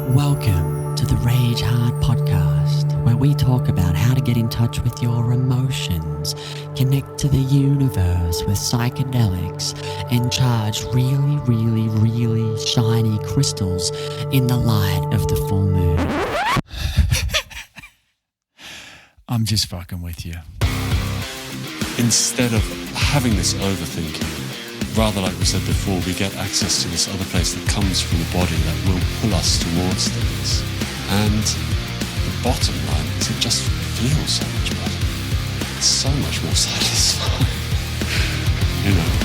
Welcome to the Rage Hard podcast, where we talk about how to get in touch with your emotions, connect to the universe with psychedelics, and charge really shiny crystals in the light of the full moon. I'm just fucking with you. Instead of having this overthinking, rather like we said before, we get access to this other place that comes from the body that will pull us towards things. And the bottom line is it just feels so much better. It's so much more satisfying. You know.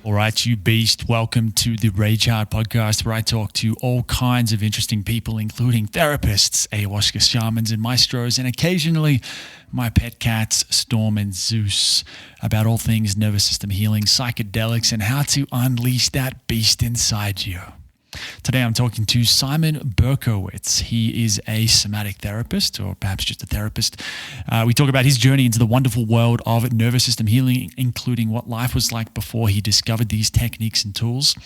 All right, you beast. Welcome to the Rage Hard podcast, where I talk to all kinds of interesting people, including therapists, ayahuasca shamans, and maestros, and occasionally my pet cats, Storm and Zeus, about all things nervous system healing, psychedelics, and how to unleash that beast inside you. Today I'm talking to Simon Berkowitz. He is a somatic therapist, or perhaps just a therapist. We talk about his journey into the wonderful world of nervous system healing, including what life was like before he discovered these techniques and tools,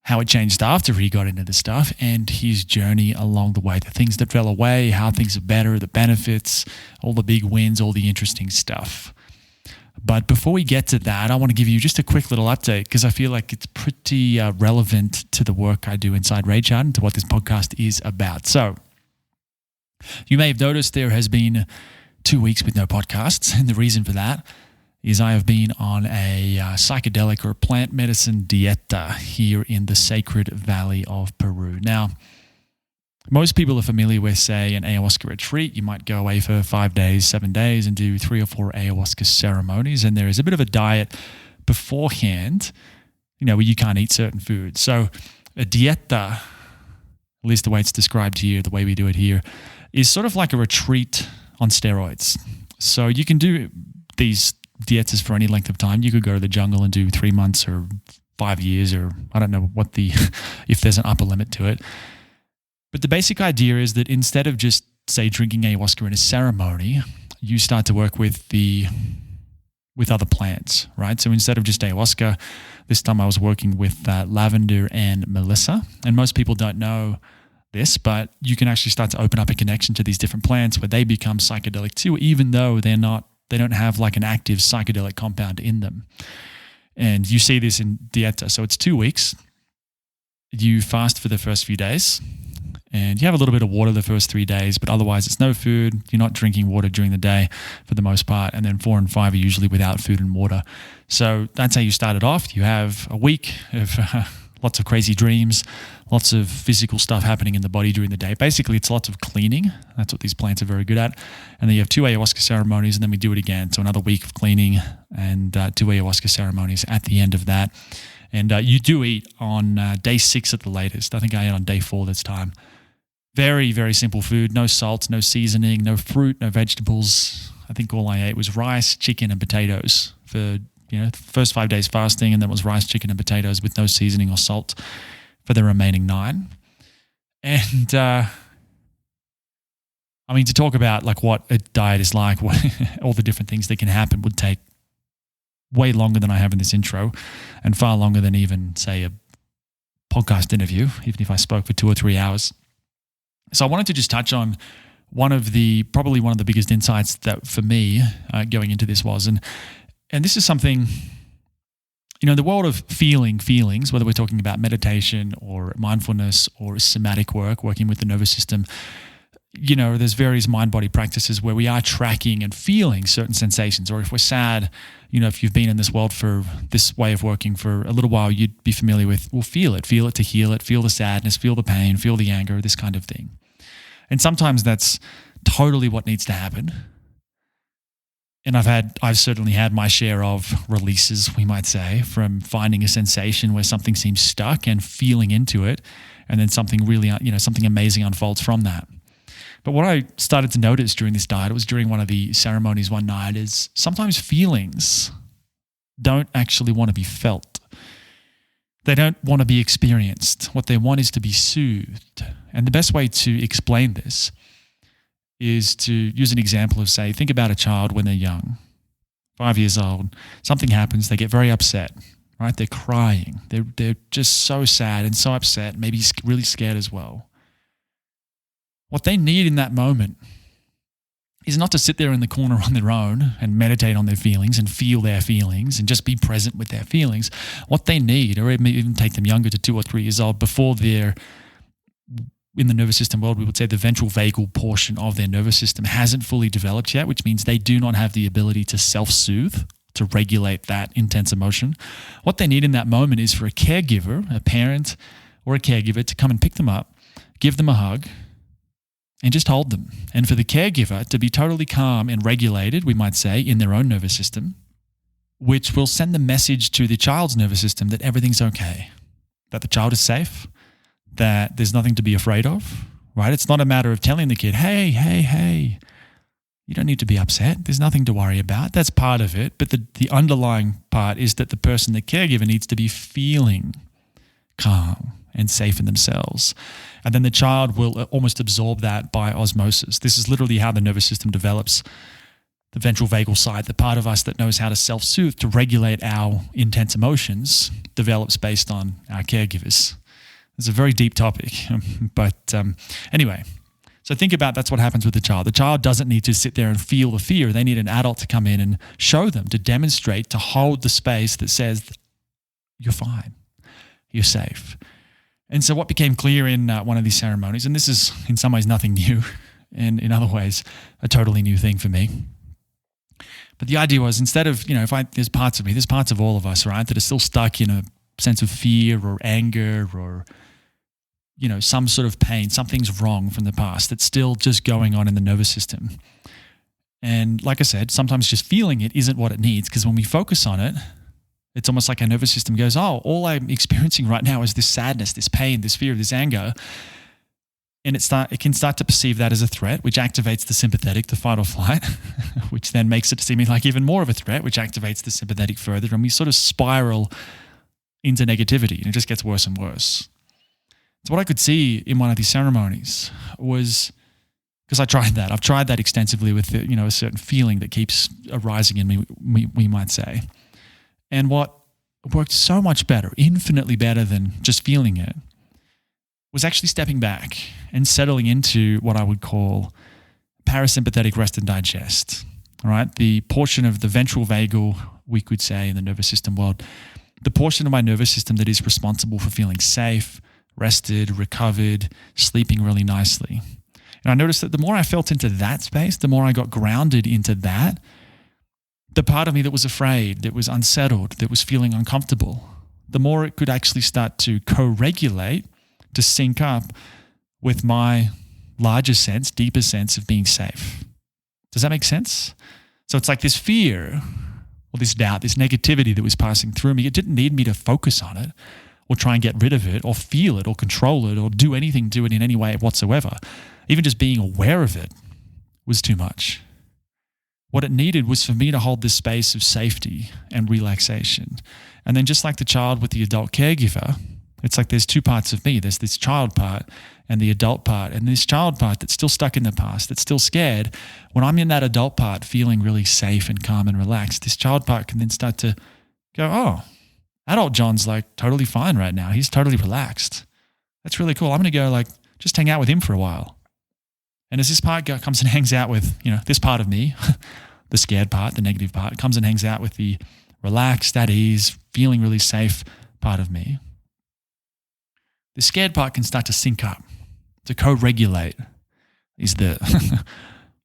how it changed after he got into the stuff, and his journey along the way, the things that fell away, how things are better, the benefits, all the big wins, all the interesting stuff. But before we get to that, I want to give you just a quick little update because I feel like it's pretty relevant to the work I do inside Rage Hard and to what this podcast is about. So you may have noticed there has been 2 weeks with no podcasts, and the reason for that is I have been on a psychedelic or plant medicine dieta here in the Sacred Valley of Peru. Now, most people are familiar with, say, an ayahuasca retreat. You might go away for 5 days, 7 days, and do 3 or 4 ayahuasca ceremonies. And there is a bit of a diet beforehand, where you can't eat certain foods. So a dieta, at least the way it's described here, the way we do it here, is sort of like a retreat on steroids. So you can do these dietas for any length of time. You could go to the jungle and do 3 months or 5 years, or I don't know if there's an upper limit to it. But the basic idea is that instead of just, say, drinking ayahuasca in a ceremony, you start to work with other plants, right? So instead of just ayahuasca, this time I was working with lavender and melissa. And most people don't know this, but you can actually start to open up a connection to these different plants where they become psychedelic too, even though they don't have like an active psychedelic compound in them. And you see this in dieta. So it's 2 weeks. You fast for the first few days. And you have a little bit of water the first 3 days, but otherwise it's no food. You're not drinking water during the day for the most part. And then 4 and 5 are usually without food and water. So that's how you start it off. You have a week of lots of crazy dreams, lots of physical stuff happening in the body during the day. Basically, it's lots of cleaning. That's what these plants are very good at. And then you have 2 ayahuasca ceremonies, and then we do it again. So another week of cleaning and 2 ayahuasca ceremonies at the end of that. And you do eat on day 6 at the latest. I think I ate on day 4 this time. Very, very simple food. No salt, no seasoning, no fruit, no vegetables. I think all I ate was rice, chicken, and potatoes for the first 5 days fasting, and then it was rice, chicken, and potatoes with no seasoning or salt for the remaining 9. And to talk about like what a diet is like, all the different things that can happen would take way longer than I have in this intro, and far longer than even, say, a podcast interview, even if I spoke for 2 or 3 hours. So I wanted to just touch on probably one of the biggest insights that for me going into this was, and this is something, the world of feelings, whether we're talking about meditation or mindfulness or somatic work, working with the nervous system, there's various mind-body practices where we are tracking and feeling certain sensations. Or if we're sad, if you've been in this world for this way of working for a little while, you'd be familiar with, well, feel it to heal it, feel the sadness, feel the pain, feel the anger, this kind of thing. And sometimes that's totally what needs to happen. And I've certainly had my share of releases, we might say, from finding a sensation where something seems stuck and feeling into it, and then something really, something amazing unfolds from that. But what I started to notice during this diet, it was during one of the ceremonies one night, is sometimes feelings don't actually want to be felt. They don't want to be experienced. What they want is to be soothed. And the best way to explain this is to use an example of, say, think about a child when they're young, 5 years old, something happens, they get very upset. right? They're crying. They're just so sad and so upset, maybe really scared as well. What they need in that moment is not to sit there in the corner on their own and meditate on their feelings and feel their feelings and just be present with their feelings. What they need, or even take them younger to 2 or 3 years old, before they're in the nervous system world, we would say the ventral vagal portion of their nervous system hasn't fully developed yet, which means they do not have the ability to self-soothe, to regulate that intense emotion. What they need in that moment is for a caregiver, a parent or a caregiver, to come and pick them up, give them a hug, and just hold them. And for the caregiver to be totally calm and regulated, we might say, in their own nervous system, which will send the message to the child's nervous system that everything's okay, that the child is safe, that there's nothing to be afraid of, right? It's not a matter of telling the kid, hey, you don't need to be upset. There's nothing to worry about. That's part of it. But the underlying part is that the person, the caregiver, needs to be feeling calm and safe in themselves. And then the child will almost absorb that by osmosis. This is literally how the nervous system develops. The ventral vagal side, the part of us that knows how to self-soothe, to regulate our intense emotions, develops based on our caregivers. It's a very deep topic. But anyway, so think about that's what happens with the child. The child doesn't need to sit there and feel the fear. They need an adult to come in and show them, to demonstrate, to hold the space that says, you're fine, you're safe. And so what became clear in one of these ceremonies, and this is in some ways nothing new, and in other ways a totally new thing for me. But the idea was, instead of, there's parts of me, there's parts of all of us, right, that are still stuck in a sense of fear or anger or, some sort of pain, something's wrong from the past that's still just going on in the nervous system. And like I said, sometimes just feeling it isn't what it needs, because when we focus on it, it's almost like our nervous system goes, oh, all I'm experiencing right now is this sadness, this pain, this fear, this anger. And it can start to perceive that as a threat, which activates the sympathetic, the fight or flight, which then makes it seem like even more of a threat, which activates the sympathetic further. And we sort of spiral into negativity, and it just gets worse and worse. So what I could see in one of these ceremonies was, because I tried that. I've tried that extensively with a certain feeling that keeps arising in me, we might say. And what worked so much better, infinitely better than just feeling it, was actually stepping back and settling into what I would call parasympathetic rest and digest. All right, the portion of the ventral vagal, we could say, in the nervous system world, the portion of my nervous system that is responsible for feeling safe, rested, recovered, sleeping really nicely. And I noticed that the more I felt into that space, the more I got grounded into that, the part of me that was afraid, that was unsettled, that was feeling uncomfortable, the more it could actually start to co-regulate, to sync up with my larger sense, deeper sense of being safe. Does that make sense? So it's like this fear or this doubt, this negativity that was passing through me. It didn't need me to focus on it or try and get rid of it or feel it or control it or do anything to it in any way whatsoever. Even just being aware of it was too much. What it needed was for me to hold this space of safety and relaxation. And then just like the child with the adult caregiver, it's like there's two parts of me. There's this child part and the adult part. And this child part that's still stuck in the past, that's still scared, when I'm in that adult part feeling really safe and calm and relaxed, this child part can then start to go, oh, adult John's like totally fine right now. He's totally relaxed. That's really cool. I'm going to go just hang out with him for a while. And as this part comes and hangs out with, this part of me, the scared part, the negative part, comes and hangs out with the relaxed, at ease, feeling really safe part of me, the scared part can start to sync up, to co-regulate is the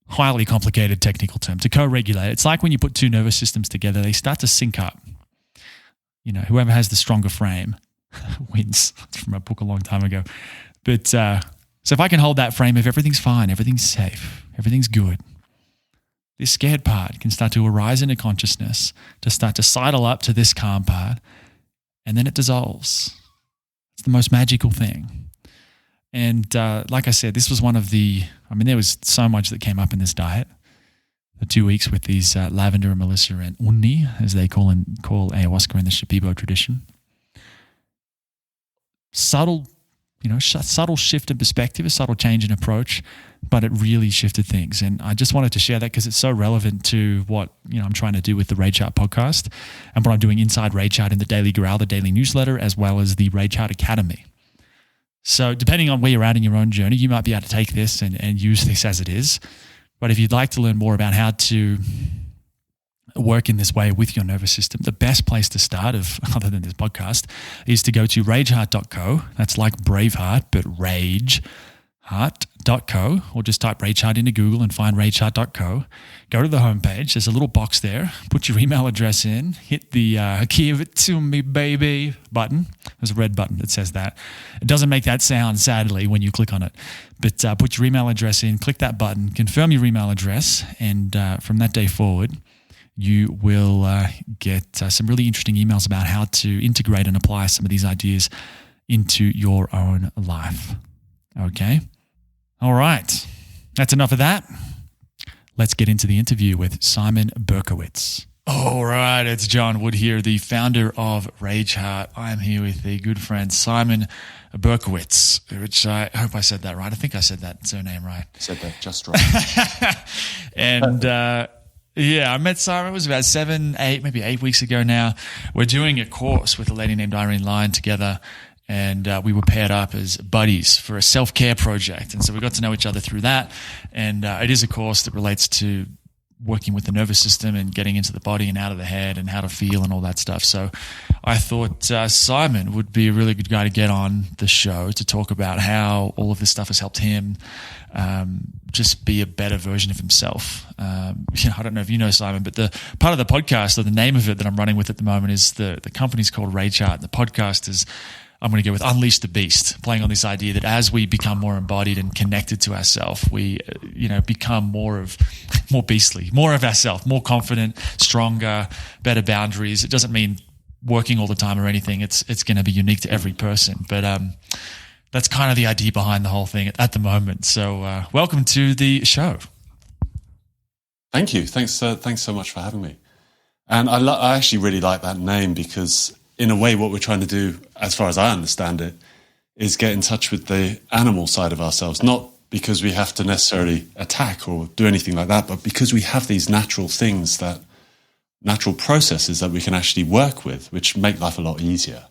highly complicated technical term, to co-regulate. It's like when you put two nervous systems together, they start to sync up. Whoever has the stronger frame wins. It's from a book a long time ago. But so if I can hold that frame of everything's fine, everything's safe, everything's good, this scared part can start to arise into consciousness, to start to sidle up to this calm part, and then it dissolves. It's the most magical thing. And like I said, this was there was so much that came up in this diet. The 2 weeks with these lavender and melissa and unni, as they call ayahuasca in the Shipibo tradition. Subtle subtle shift in perspective, a subtle change in approach, but it really shifted things. And I just wanted to share that because it's so relevant to what I'm trying to do with the Rage Heart podcast and what I'm doing inside Rage Heart in the Daily Growl, the daily newsletter, as well as the Rage Heart Academy. So depending on where you're at in your own journey, you might be able to take this and use this as it is. But if you'd like to learn more about how to work in this way with your nervous system, the best place to start, other than this podcast, is to go to rageheart.co. That's like Braveheart, but rageheart.co, or just type Rageheart into Google and find rageheart.co. Go to the homepage. There's a little box there. Put your email address in. Hit the give it to me, baby button. There's a red button that says that. It doesn't make that sound, sadly, when you click on it. But put your email address in, click that button, confirm your email address, and from that day forward, you will get some really interesting emails about how to integrate and apply some of these ideas into your own life. Okay? All right. That's enough of that. Let's get into the interview with Simon Berkowitz. All right. It's John Wood here, the founder of Rage Heart. I am here with the good friend Simon Berkowitz, which I hope I said that right. I think I said that surname right. Said that just right. And I met Simon. It was about 8 weeks ago now. We're doing a course with a lady named Irene Lyon together, and we were paired up as buddies for a self-care project. And so we got to know each other through that. And it is a course that relates to working with the nervous system and getting into the body and out of the head and how to feel and all that stuff. So I thought Simon would be a really good guy to get on the show to talk about how all of this stuff has helped him just be a better version of himself. I don't know if you know Simon, but the part of the podcast, or the name of it that I'm running with at the moment, is the company's called Rage Heart. The podcast is, I'm going to go with Unleash the Beast, playing on this idea that as we become more embodied and connected to ourselves, we, become more beastly, more of ourselves, more confident, stronger, better boundaries. It doesn't mean working all the time or anything. It's going to be unique to every person. But that's kind of the idea behind the whole thing at the moment. So welcome to the show. Thank you. Thanks so much for having me. And I actually really like that name because, in a way, what we're trying to do, as far as I understand it, is get in touch with the animal side of ourselves, not because we have to necessarily attack or do anything like that, but because we have these natural processes that we can actually work with, which make life a lot easier.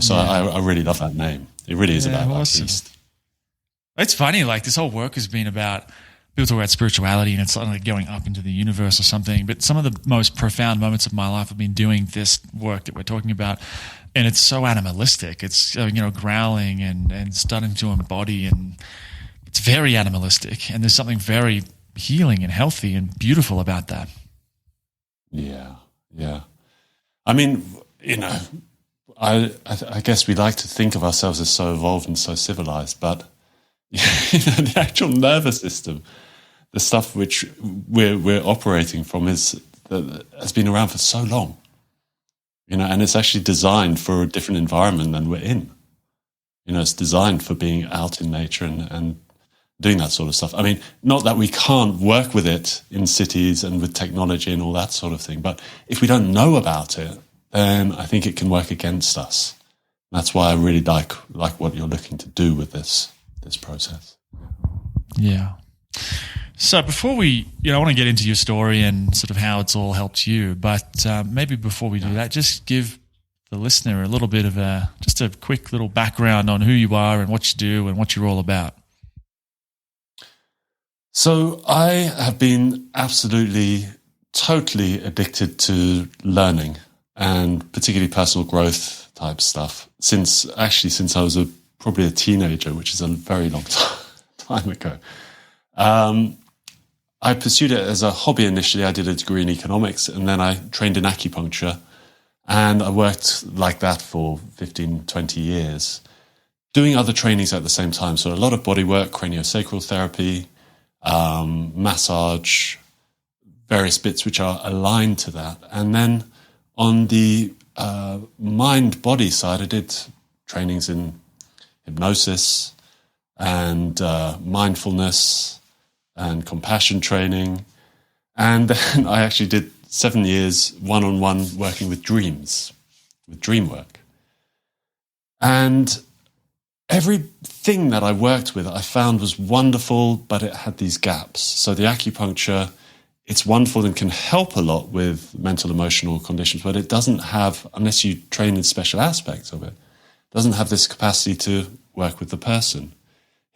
So yeah. I really love that name. It really is about that beast. It's funny, like this whole work has been about, people talk about spirituality and it's like going up into the universe or something, but some of the most profound moments of my life have been doing this work that we're talking about, and it's so animalistic. It's growling and starting to embody, and it's very animalistic, and there's something very healing and healthy and beautiful about that. Yeah. I mean, I guess we like to think of ourselves as so evolved and so civilized, but the actual nervous system, the stuff which we're operating from, has been around for so long, and it's actually designed for a different environment than we're in. It's designed for being out in nature and doing that sort of stuff. I mean, not that we can't work with it in cities and with technology and all that sort of thing, but if we don't know about it, then I think it can work against us. That's why I really like what you're looking to do with this process. Yeah. So before I want to get into your story and sort of how it's all helped you, but maybe before we do that, just give the listener a little bit of just a quick little background on who you are and what you do and what you're all about. So I have been absolutely, totally addicted to learning, and particularly personal growth type stuff since I was probably a teenager, which is a very long time ago. I pursued it as a hobby initially. I did a degree in economics, and then I trained in acupuncture, and I worked like that for 15, 20 years, doing other trainings at the same time. So a lot of body work, craniosacral therapy, massage, various bits which are aligned to that. And then on the mind-body side, I did trainings in hypnosis and mindfulness and compassion training. And then I actually did 7 years one-on-one working with dreams, with dream work. And everything that I worked with, I found was wonderful, but it had these gaps. So the acupuncture, it's wonderful and can help a lot with mental, emotional conditions, but it doesn't have, unless you train in special aspects of it, doesn't have this capacity to work with the person.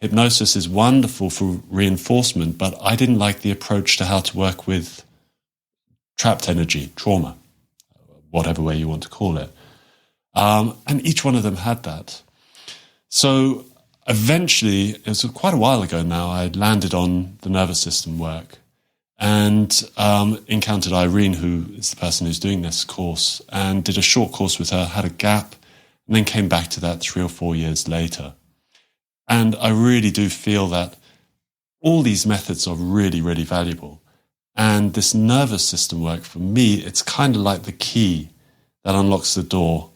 Hypnosis is wonderful for reinforcement, but I didn't like the approach to how to work with trapped energy, trauma, whatever way you want to call it. And each one of them had that. So eventually, it was quite a while ago now, I landed on the nervous system work and encountered Irene, who is the person who's doing this course, and did a short course with her, had a gap, and then came back to that 3 or 4 years later. And I really do feel that all these methods are really, really valuable. And this nervous system work, for me, it's kind of like the key that unlocks the door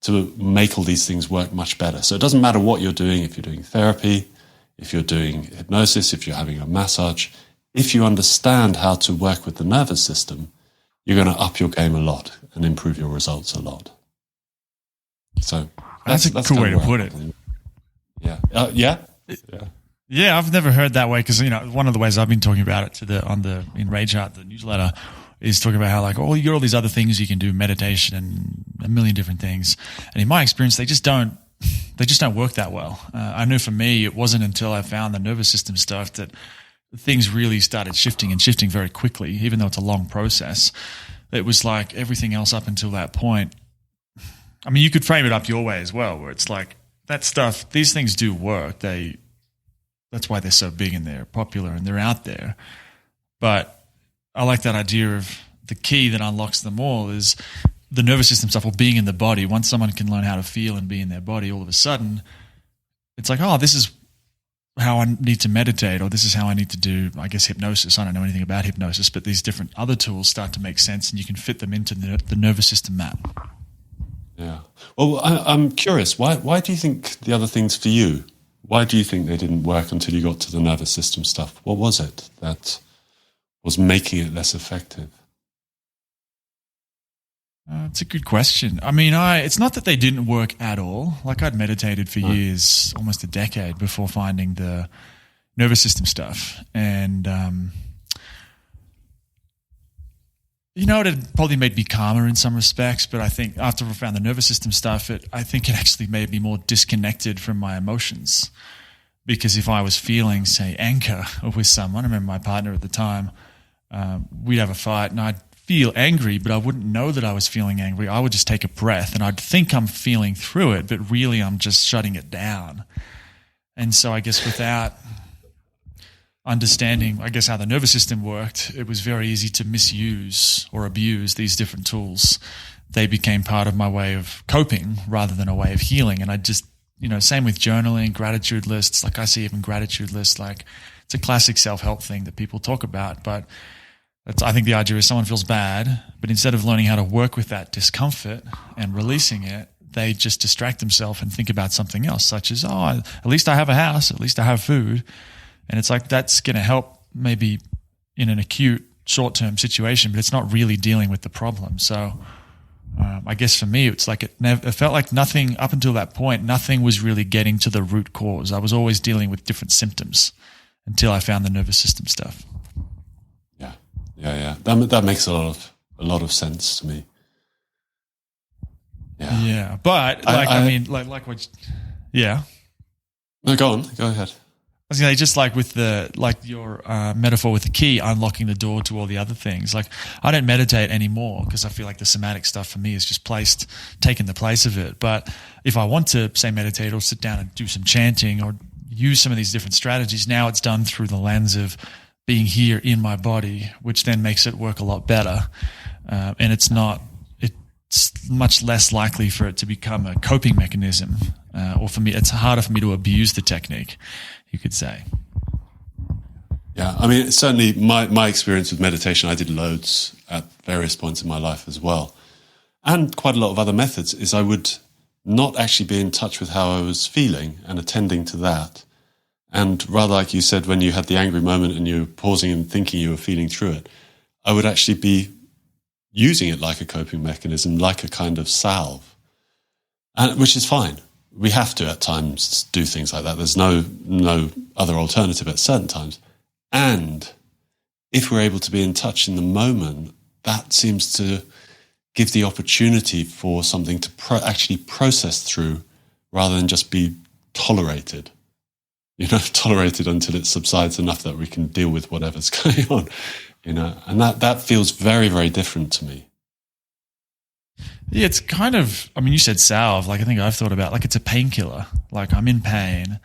to make all these things work much better. So it doesn't matter what you're doing, if you're doing therapy, if you're doing hypnosis, if you're having a massage, if you understand how to work with the nervous system, you're going to up your game a lot and improve your results a lot. So that's a cool way to put it. Yeah. Yeah. Yeah, I've never heard that way because, one of the ways I've been talking about it in Rage Heart, the newsletter, is talking about how you got all these other things you can do, meditation and a million different things. And in my experience, they just don't work that well. I knew for me, it wasn't until I found the nervous system stuff that things really started shifting and shifting very quickly, even though it's a long process. It was like everything else up until that point. I mean, you could frame it up your way as well, where it's like that stuff, these things do work. That's why they're so big and they're popular and they're out there. But I like that idea of the key that unlocks them all is the nervous system stuff or being in the body. Once someone can learn how to feel and be in their body, all of a sudden, it's like, oh, this is how I need to meditate, or this is how I need to do, I guess, hypnosis. I don't know anything about hypnosis, but these different other tools start to make sense and you can fit them into the nervous system map. Yeah. Well, I'm curious. Why do you think the other things for you, why do you think they didn't work until you got to the nervous system stuff? What was it that was making it less effective? It's a good question. I mean, it's not that they didn't work at all. Like I'd meditated for years, almost a decade before finding the nervous system stuff. And, it had probably made me calmer in some respects, but I think after I found the nervous system stuff, I think it actually made me more disconnected from my emotions. Because if I was feeling, say, anger with someone, I remember my partner at the time, we'd have a fight and I'd feel angry, but I wouldn't know that I was feeling angry. I would just take a breath and I'd think I'm feeling through it, but really I'm just shutting it down. And so I guess without understanding, I guess, how the nervous system worked, it was very easy to misuse or abuse these different tools. They became part of my way of coping rather than a way of healing. And I just, same with journaling, gratitude lists. Like I see even gratitude lists, like it's a classic self-help thing that people talk about, but I think the idea is someone feels bad, but instead of learning how to work with that discomfort and releasing it, they just distract themselves and think about something else, such as, at least I have a house, at least I have food. And it's like that's going to help maybe in an acute short-term situation, but it's not really dealing with the problem. So I guess for me, it's like it felt like nothing up until that point, nothing was really getting to the root cause. I was always dealing with different symptoms until I found the nervous system stuff. Yeah. That makes a lot of sense to me. Yeah. Yeah, but like what? Yeah. No, go on. Go ahead. I was going to say, just like with your metaphor with the key unlocking the door to all the other things. Like I don't meditate anymore because I feel like the somatic stuff for me is just taken the place of it. But if I want to say meditate or sit down and do some chanting or use some of these different strategies, now it's done through the lens of being here in my body, which then makes it work a lot better. And it's much less likely for it to become a coping mechanism. Or for me, it's harder for me to abuse the technique, you could say. Yeah, I mean, certainly my experience with meditation, I did loads at various points in my life as well. And quite a lot of other methods is I would not actually be in touch with how I was feeling and attending to that. And rather, like you said, when you had the angry moment and you were pausing and thinking you were feeling through it, I would actually be using it like a coping mechanism, like a kind of salve, which is fine. we have to at times do things like that. There's no other alternative at certain times. And if we're able to be in touch in the moment, that seems to give the opportunity for something to actually process through rather than just be tolerated. Tolerated until it subsides enough that we can deal with whatever's going on, and that feels very, very different to me. Yeah, it's kind of, you said salve, I think I've thought about, it's a painkiller. I'm in pain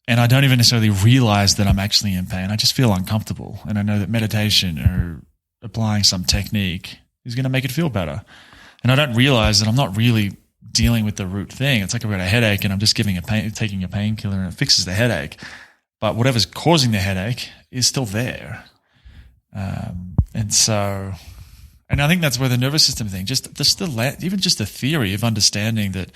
and I don't even necessarily realize that I'm actually in pain. I just feel uncomfortable. And I know that meditation or applying some technique is going to make it feel better. And I don't realize that I'm not really dealing with the root thing. It's like I've got a headache and I'm just taking a painkiller and it fixes the headache. But whatever's causing the headache is still there. And I think that's where the nervous system thing, even just the theory of understanding that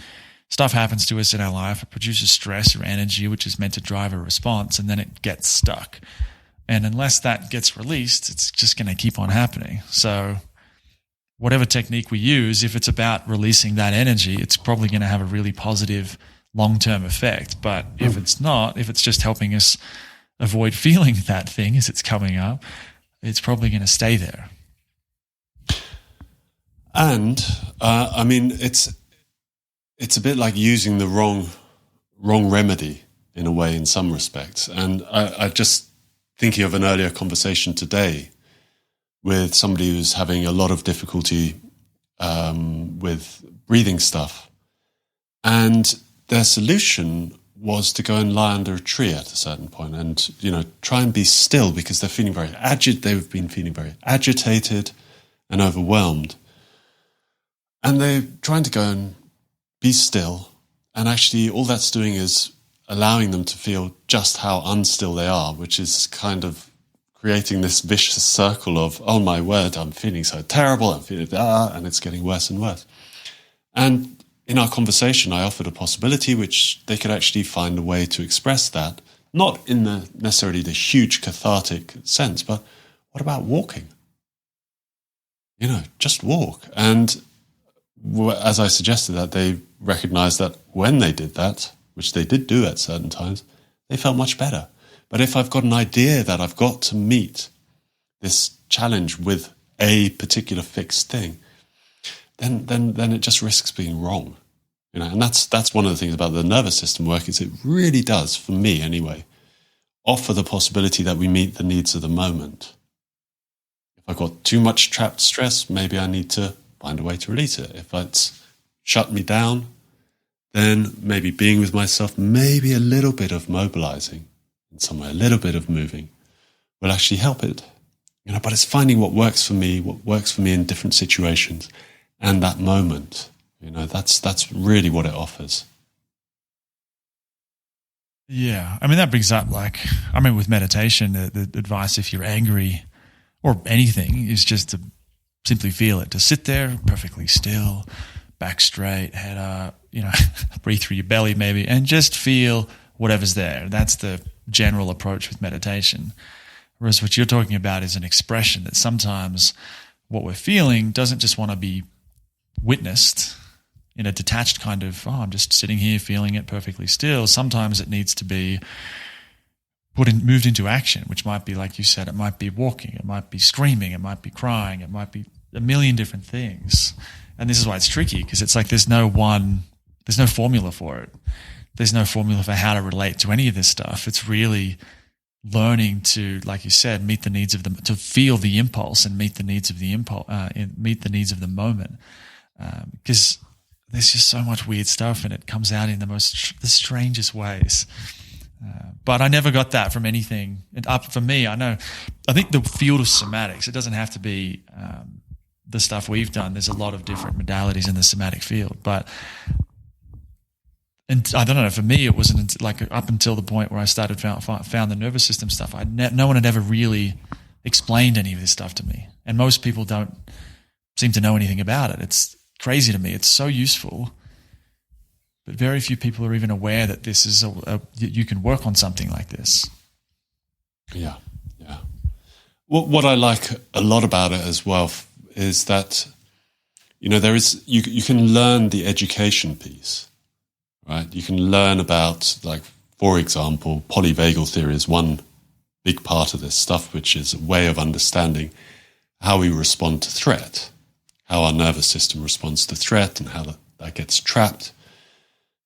stuff happens to us in our life, it produces stress or energy, which is meant to drive a response, and then it gets stuck. And unless that gets released, it's just going to keep on happening. So whatever technique we use, if it's about releasing that energy, it's probably going to have a really positive long-term effect. But if it's not, if it's just helping us avoid feeling that thing as it's coming up, it's probably going to stay there. And it's a bit like using the wrong remedy in a way, in some respects. And I just thinking of an earlier conversation today with somebody who's having a lot of difficulty with breathing stuff, and their solution was to go and lie under a tree at a certain point and try and be still, because they're feeling very they've been feeling very agitated and overwhelmed. And they're trying to go and be still. And actually all that's doing is allowing them to feel just how unstill they are, which is kind of creating this vicious circle of, oh my word, I'm feeling so terrible, I'm feeling and it's getting worse and worse. And in our conversation, I offered a possibility which they could actually find a way to express that, not in necessarily the huge cathartic sense, but what about walking? Just walk. And as I suggested that, they recognized that when they did that, which they did do at certain times, they felt much better. But if I've got an idea that I've got to meet this challenge with a particular fixed thing, then it just risks being wrong. And that's one of the things about the nervous system work, is it really does, for me anyway, offer the possibility that we meet the needs of the moment. If I've got too much trapped stress, maybe I need to find a way to release it. If it's shut me down, then maybe being with myself, maybe a little bit of mobilizing in somewhere, a little bit of moving will actually help it. But it's finding what works for me in different situations and that moment. That's really what it offers. Yeah. That brings up with meditation, the advice, if you're angry or anything, is just to simply feel it, to sit there perfectly still, back straight, head up, breathe through your belly maybe, and just feel whatever's there. That's the general approach with meditation. Whereas what you're talking about is an expression that sometimes what we're feeling doesn't just want to be witnessed in a detached kind of, I'm just sitting here feeling it perfectly still. Sometimes it needs to be moved into action, which might be, like you said, it might be walking, it might be screaming, it might be crying, it might be a million different things. And this is why it's tricky, because it's like there's no formula for it. There's no formula for how to relate to any of this stuff. It's really learning to, like you said, meet the needs of to feel the impulse and meet the needs of the impulse, meet the needs of the moment. Because there's just so much weird stuff, and it comes out in the strangest ways. But I never got that from anything. And for me, I think the field of somatics, it doesn't have to be the stuff we've done. There's a lot of different modalities in the somatic field. And I don't know, for me, it wasn't up until the point where I found the nervous system stuff. No one had ever really explained any of this stuff to me. And most people don't seem to know anything about it. It's crazy to me. It's so useful. But very few people are even aware that this is you can work on something like this. Yeah. What I like a lot about it as well is that, there is you can learn the education piece. right? You can learn about, like, for example, polyvagal theory is one big part of this stuff, which is a way of understanding how we respond to threat, how our nervous system responds to threat and how that gets trapped.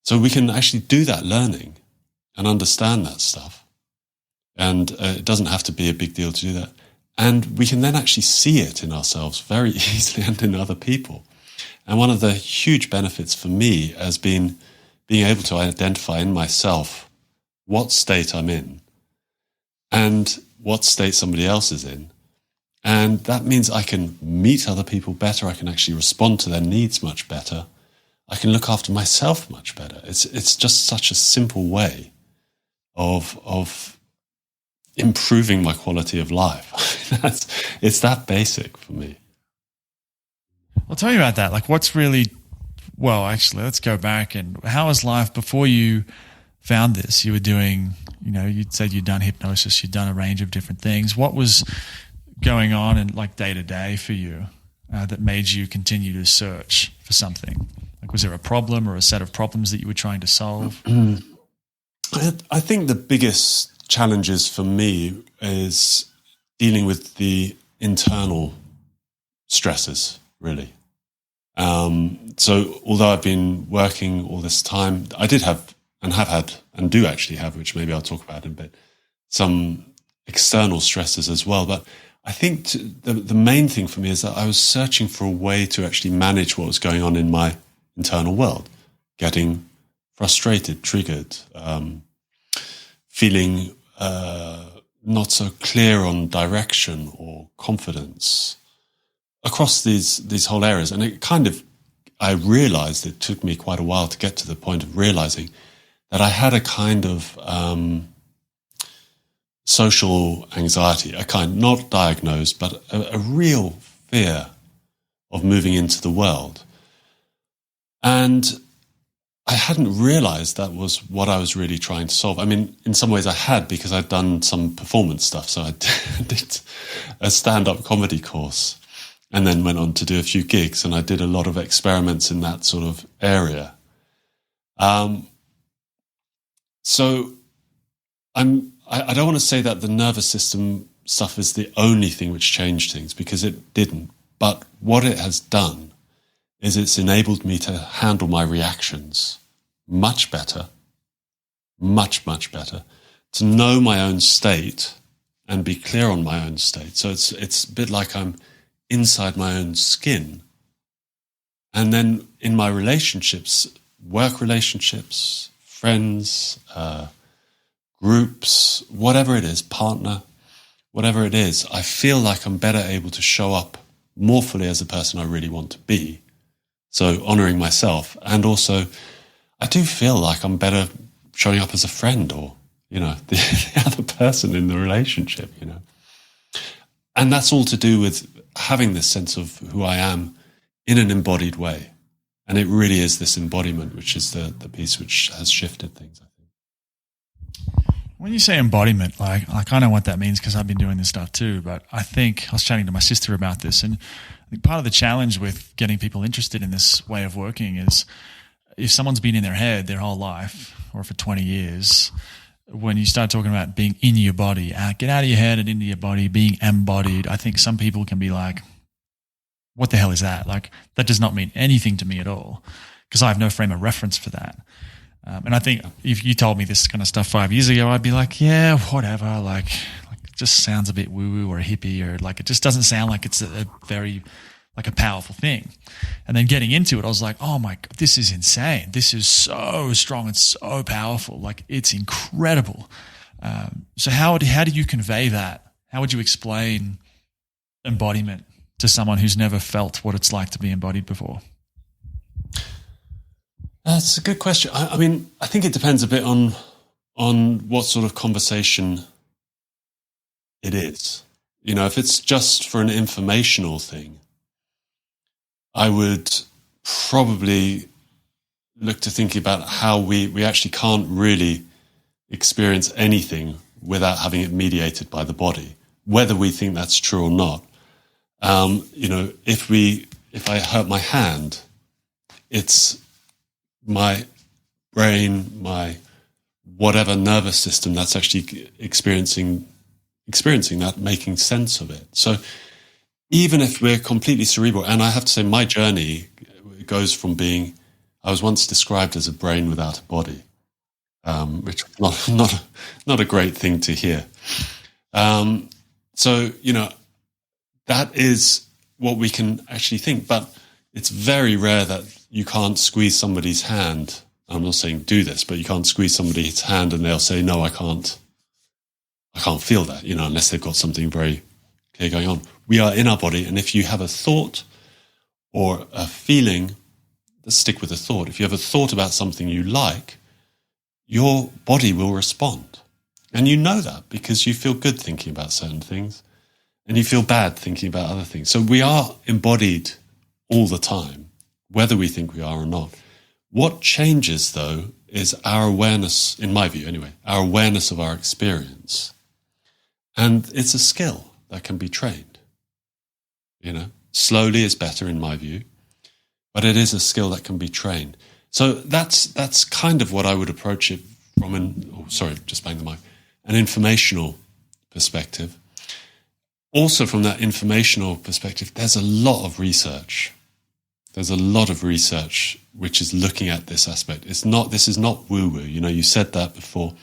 So we can actually do that learning and understand that stuff. And it doesn't have to be a big deal to do that. And we can then actually see it in ourselves very easily and in other people. And one of the huge benefits for me has been being able to identify in myself what state I'm in and what state somebody else is in. And that means I can meet other people better. I can actually respond to their needs much better. I can look after myself much better. It's just such a simple way of improving my quality of life. It's that basic for me. Well, tell me about that. Like, what's really, well, actually, let's go back. And how was life before you found this? You were doing, you'd said you'd done hypnosis, you'd done a range of different things. What was going on in, like, day to day for you that made you continue to search for something? Like, was there a problem or a set of problems that you were trying to solve? I think the biggest challenges for me is dealing with the internal stresses, really. So although I've been working all this time, I did have and have had and do actually have, which maybe I'll talk about in a bit, some external stresses as well. But I think the main thing for me is that I was searching for a way to actually manage what was going on in my internal world, getting frustrated, triggered, feeling not so clear on direction or confidence across these whole areas. And I realized it took me quite a while to get to the point of realizing that I had a kind of social anxiety, not diagnosed, but a real fear of moving into the world. And I hadn't realized that was what I was really trying to solve. I mean, in some ways I had, because I'd done some performance stuff. So I did a stand-up comedy course and then went on to do a few gigs, and I did a lot of experiments in that sort of area. So I don't want to say that the nervous system stuff is the only thing which changed things, because it didn't. But what it has done is it's enabled me to handle my reactions much better, much, much better, to know my own state and be clear on my own state. So it's a bit like I'm inside my own skin. And then in my relationships, work relationships, friends, groups, whatever it is, partner, whatever it is, I feel like I'm better able to show up more fully as the person I really want to be. So honoring myself. And also, I do feel like I'm better showing up as a friend or, the other person in the relationship, And that's all to do with having this sense of who I am in an embodied way. And it really is this embodiment, which is the piece which has shifted things, I think. When you say embodiment, like, I kind of know what that means because I've been doing this stuff too, but I think I was chatting to my sister about this, and I think part of the challenge with getting people interested in this way of working is if someone's been in their head their whole life or for 20 years, when you start talking about being in your body, get out of your head and into your body, being embodied, I think some people can be like, what the hell is that? Like, that does not mean anything to me at all, because I have no frame of reference for that. And I think if you told me this kind of stuff 5 years ago, I'd be like, yeah, whatever. Like it just sounds a bit woo-woo or hippie, or like it just doesn't sound like it's a very like a powerful thing. And then getting into it, I was like, oh my God, this is insane. This is so strong and so powerful. Like, it's incredible. So how do you convey that? How would you explain embodiment to someone who's never felt what it's like to be embodied before? That's a good question. I mean, I think it depends a bit on what sort of conversation it is. If it's just for an informational thing, I would probably look to thinking about how we actually can't really experience anything without having it mediated by the body, whether we think that's true or not. If I hurt my hand, it's my brain, my whatever nervous system that's actually experiencing that, making sense of it. So even if we're completely cerebral, and I have to say my journey goes from being, I was once described as a brain without a body, which is not a great thing to hear. So, that is what we can actually think, but it's very rare that you can't squeeze somebody's hand. I'm not saying do this, but you can't squeeze somebody's hand and they'll say, no, I can't feel that, unless they've got something very clear going on. We are in our body, and if you have a thought or a feeling, let's stick with a thought. If you have a thought about something you like, your body will respond. And you know that because you feel good thinking about certain things and you feel bad thinking about other things. So we are embodied all the time, whether we think we are or not. What changes, though, is our awareness, in my view anyway, our awareness of our experience. And it's a skill that can be trained. Slowly is better in my view, but it is a skill that can be trained. So that's kind of what I would approach it from an informational perspective. Also from that informational perspective, there's a lot of research. There's a lot of research which is looking at this aspect. This is not woo-woo. You said that before.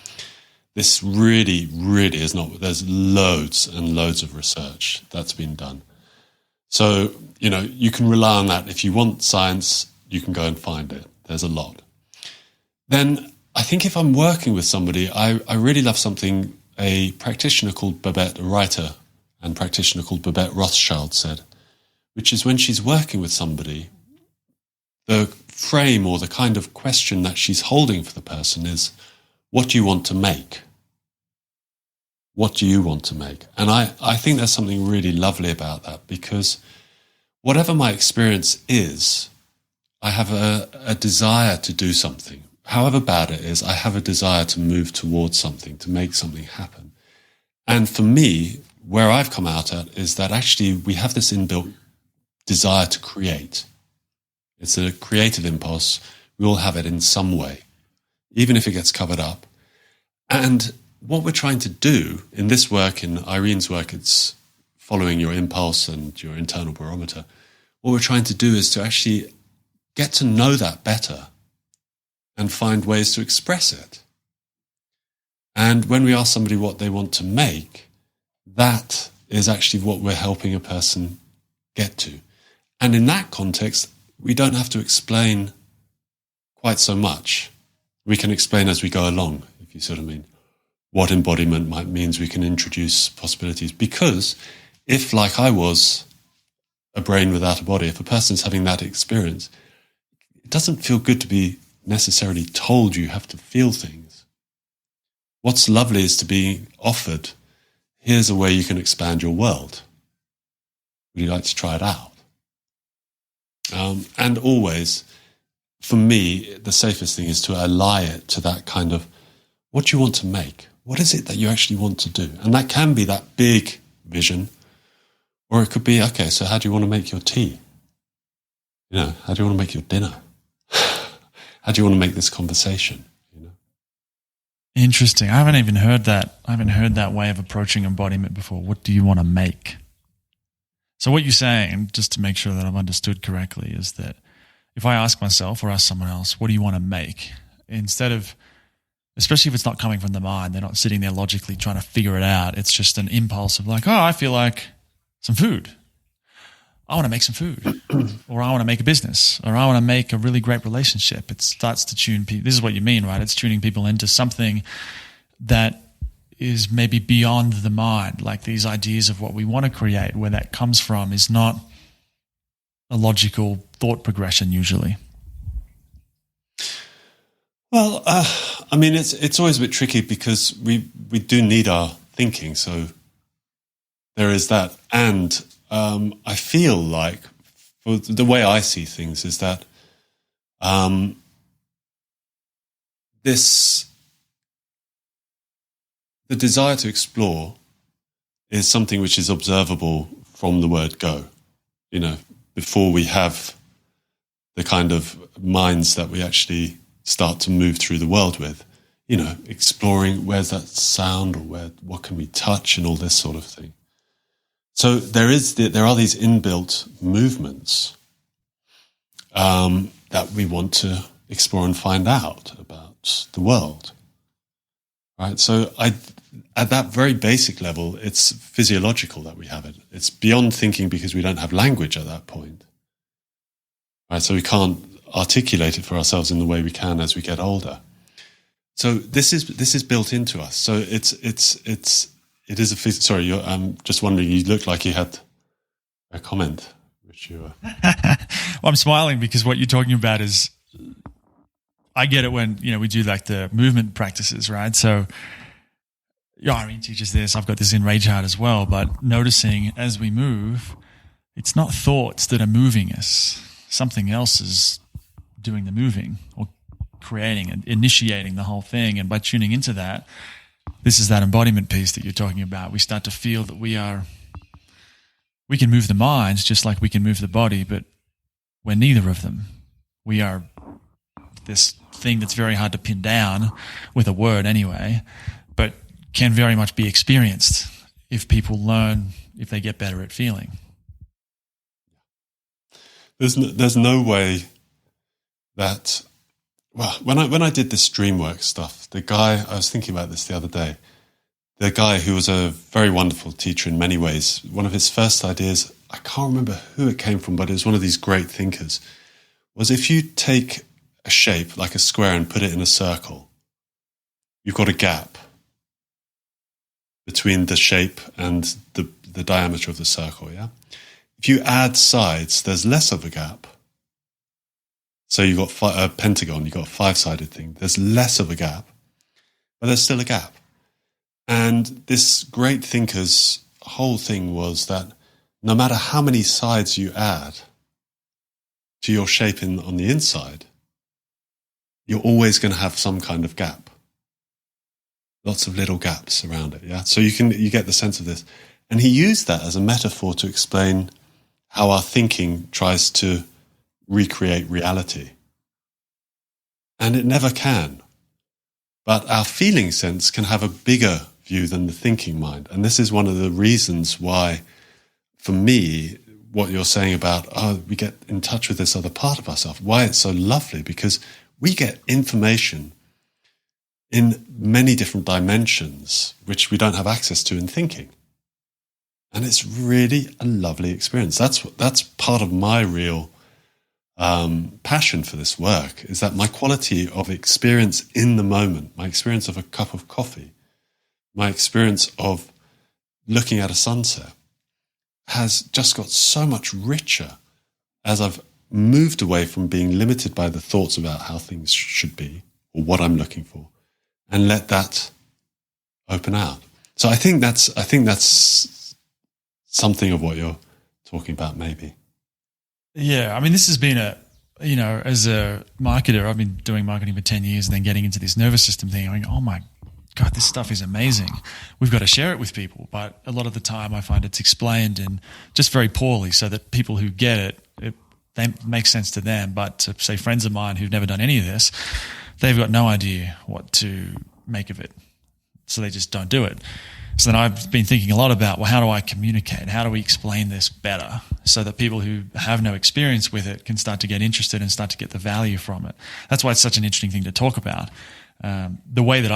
This really, really is not. There's loads and loads of research that's been done. So, you can rely on that. If you want science, you can go and find it. There's a lot. Then I think if I'm working with somebody, I really love something a practitioner called Babette, a writer and practitioner called Babette Rothschild said, which is when she's working with somebody, the frame or the kind of question that she's holding for the person is, what do you want to make? What do you want to make? And I think there's something really lovely about that, because whatever my experience is, I have a desire to do something. However bad it is, I have a desire to move towards something, to make something happen. And for me, where I've come out at is that actually we have this inbuilt desire to create. It's a creative impulse. We all have it in some way, even if it gets covered up. And what we're trying to do in this work, in Irene's work, it's following your impulse and your internal barometer. What we're trying to do is to actually get to know that better and find ways to express it. And when we ask somebody what they want to make, that is actually what we're helping a person get to. And in that context, we don't have to explain quite so much. We can explain as we go along, if you sort of mean. What embodiment means we can introduce possibilities. Because if, like I was, a brain without a body, if a person's having that experience, it doesn't feel good to be necessarily told you have to feel things. What's lovely is to be offered, here's a way you can expand your world. Would you like to try it out? And always, for me, the safest thing is to ally it to that kind of, what do you want to make? What is it that you actually want to do? And that can be that big vision, or it could be, okay, so how do you want to make your tea? How do you want to make your dinner? How do you want to make this conversation? Interesting. I haven't even heard that. I haven't heard that way of approaching embodiment before. What do you want to make? So what you're saying, just to make sure that I've understood correctly, is that if I ask myself or ask someone else, what do you want to make? Instead of, especially if it's not coming from the mind, they're not sitting there logically trying to figure it out. It's just an impulse of like, oh, I feel like some food. I want to make some food, or I want to make a business, or I want to make a really great relationship. It starts to tune people. This is what you mean, right? It's tuning people into something that is maybe beyond the mind, like these ideas of what we want to create, where that comes from is not a logical thought progression usually. Well, it's always a bit tricky because we do need our thinking, so there is that. And I feel like, for the way I see things, is that the desire to explore is something which is observable from the word go, before we have the kind of minds that we actually start to move through the world with, exploring where's that sound, or what can we touch, and all this sort of thing. So there are these inbuilt movements that we want to explore and find out about the world, right? So at that very basic level, it's physiological that we have it. It's beyond thinking because we don't have language at that point, right? So we can't articulate it for ourselves in the way we can as we get older. So this is built into us. So it is a sorry. I'm just wondering. You looked like you had a comment, which you. Well, I'm smiling because what you're talking about is, I get it when we do like the movement practices, right? So, Irene teaches this. I've got this in Rage Heart as well. But noticing as we move, it's not thoughts that are moving us. Something else is doing the moving or creating and initiating the whole thing. And by tuning into that, this is that embodiment piece that you're talking about. We start to feel that we can move the mind just like we can move the body, but we're neither of them. We are this thing that's very hard to pin down with a word anyway, but can very much be experienced if people learn, if they get better at feeling. There's no way that, well, when I did this dream work stuff, the guy, I was thinking about this the other day, the guy who was a very wonderful teacher in many ways, one of his first ideas, I can't remember who it came from, but it was one of these great thinkers, was if you take a shape like a square and put it in a circle, you've got a gap between the shape and the diameter of the circle, yeah? If you add sides, there's less of a gap. So you've got a pentagon, you've got a five-sided thing. There's less of a gap, but there's still a gap. And this great thinker's whole thing was that no matter how many sides you add to your shape on the inside, you're always going to have some kind of gap. Lots of little gaps around it, yeah? So you get the sense of this. And he used that as a metaphor to explain how our thinking tries to recreate reality. And it never can. But our feeling sense can have a bigger view than the thinking mind. And this is one of the reasons why, for me, what you're saying about, we get in touch with this other part of ourselves, why it's so lovely, because we get information in many different dimensions, which we don't have access to in thinking. And it's really a lovely experience. That's part of my real passion for this work, is that my quality of experience in the moment, my experience of a cup of coffee, my experience of looking at a sunset has just got so much richer as I've moved away from being limited by the thoughts about how things should be or what I'm looking for, and let that open out. So I think that's something of what you're talking about, maybe. Yeah, I mean, this has been as a marketer, I've been doing marketing for 10 years and then getting into this nervous system thing, going, oh my God, this stuff is amazing. We've got to share it with people. But a lot of the time I find it's explained and just very poorly, so that people who get it makes sense to them. But to, say, friends of mine who've never done any of this, they've got no idea what to make of it. So they just don't do it. So then I've been thinking a lot about, well, how do I communicate? How do we explain this better so that people who have no experience with it can start to get interested and start to get the value from it? That's why it's such an interesting thing to talk about. The way that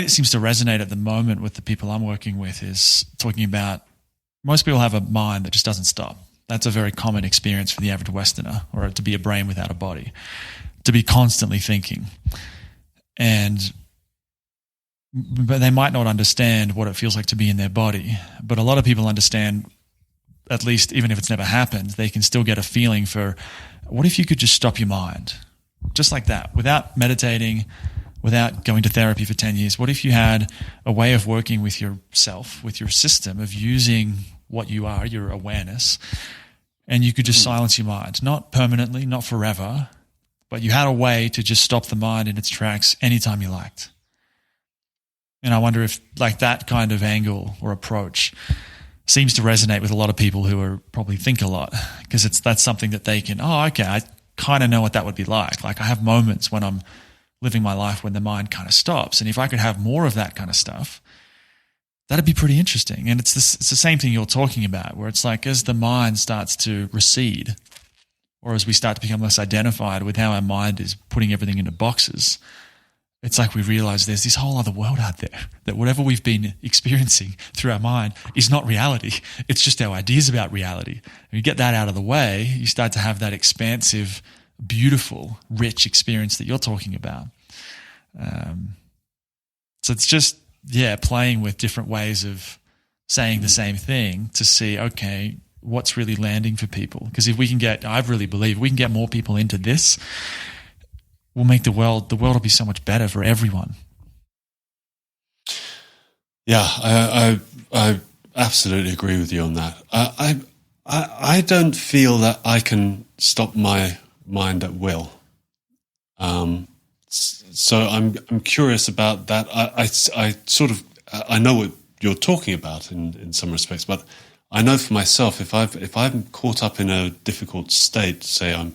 seems to resonate at the moment with the people I'm working with is talking about, most people have a mind that just doesn't stop. That's a very common experience for the average Westerner, or to be a brain without a body, to be constantly thinking. But they might not understand what it feels like to be in their body. But a lot of people understand, at least even if it's never happened, they can still get a feeling for, what if you could just stop your mind? Just like that, without meditating, without going to therapy for 10 years. What if you had a way of working with yourself, with your system, of using what you are, your awareness, and you could just silence your mind? Not permanently, not forever, but you had a way to just stop the mind in its tracks anytime you liked. And I wonder if, like, that kind of angle or approach seems to resonate with a lot of people who are probably think a lot, because that's something that they can, I kind of know what that would be like. Like I have moments when I'm living my life when the mind kind of stops. And if I could have more of that kind of stuff, that'd be pretty interesting. And it's the same thing you're talking about, where it's like as the mind starts to recede, or as we start to become less identified with how our mind is putting everything into boxes, it's like we realize there's this whole other world out there, that whatever we've been experiencing through our mind is not reality. It's just our ideas about reality. And you get that out of the way, you start to have that expansive, beautiful, rich experience that you're talking about. So it's just, playing with different ways of saying the same thing to see, okay, what's really landing for people. Because if we can get, I really believe, we can get more people into this, we'll make the world will be so much better for everyone. Yeah, I absolutely agree with you on that. I don't feel that I can stop my mind at will. So I'm curious about that. I know what you're talking about in some respects, but I know for myself, if I'm caught up in a difficult state, say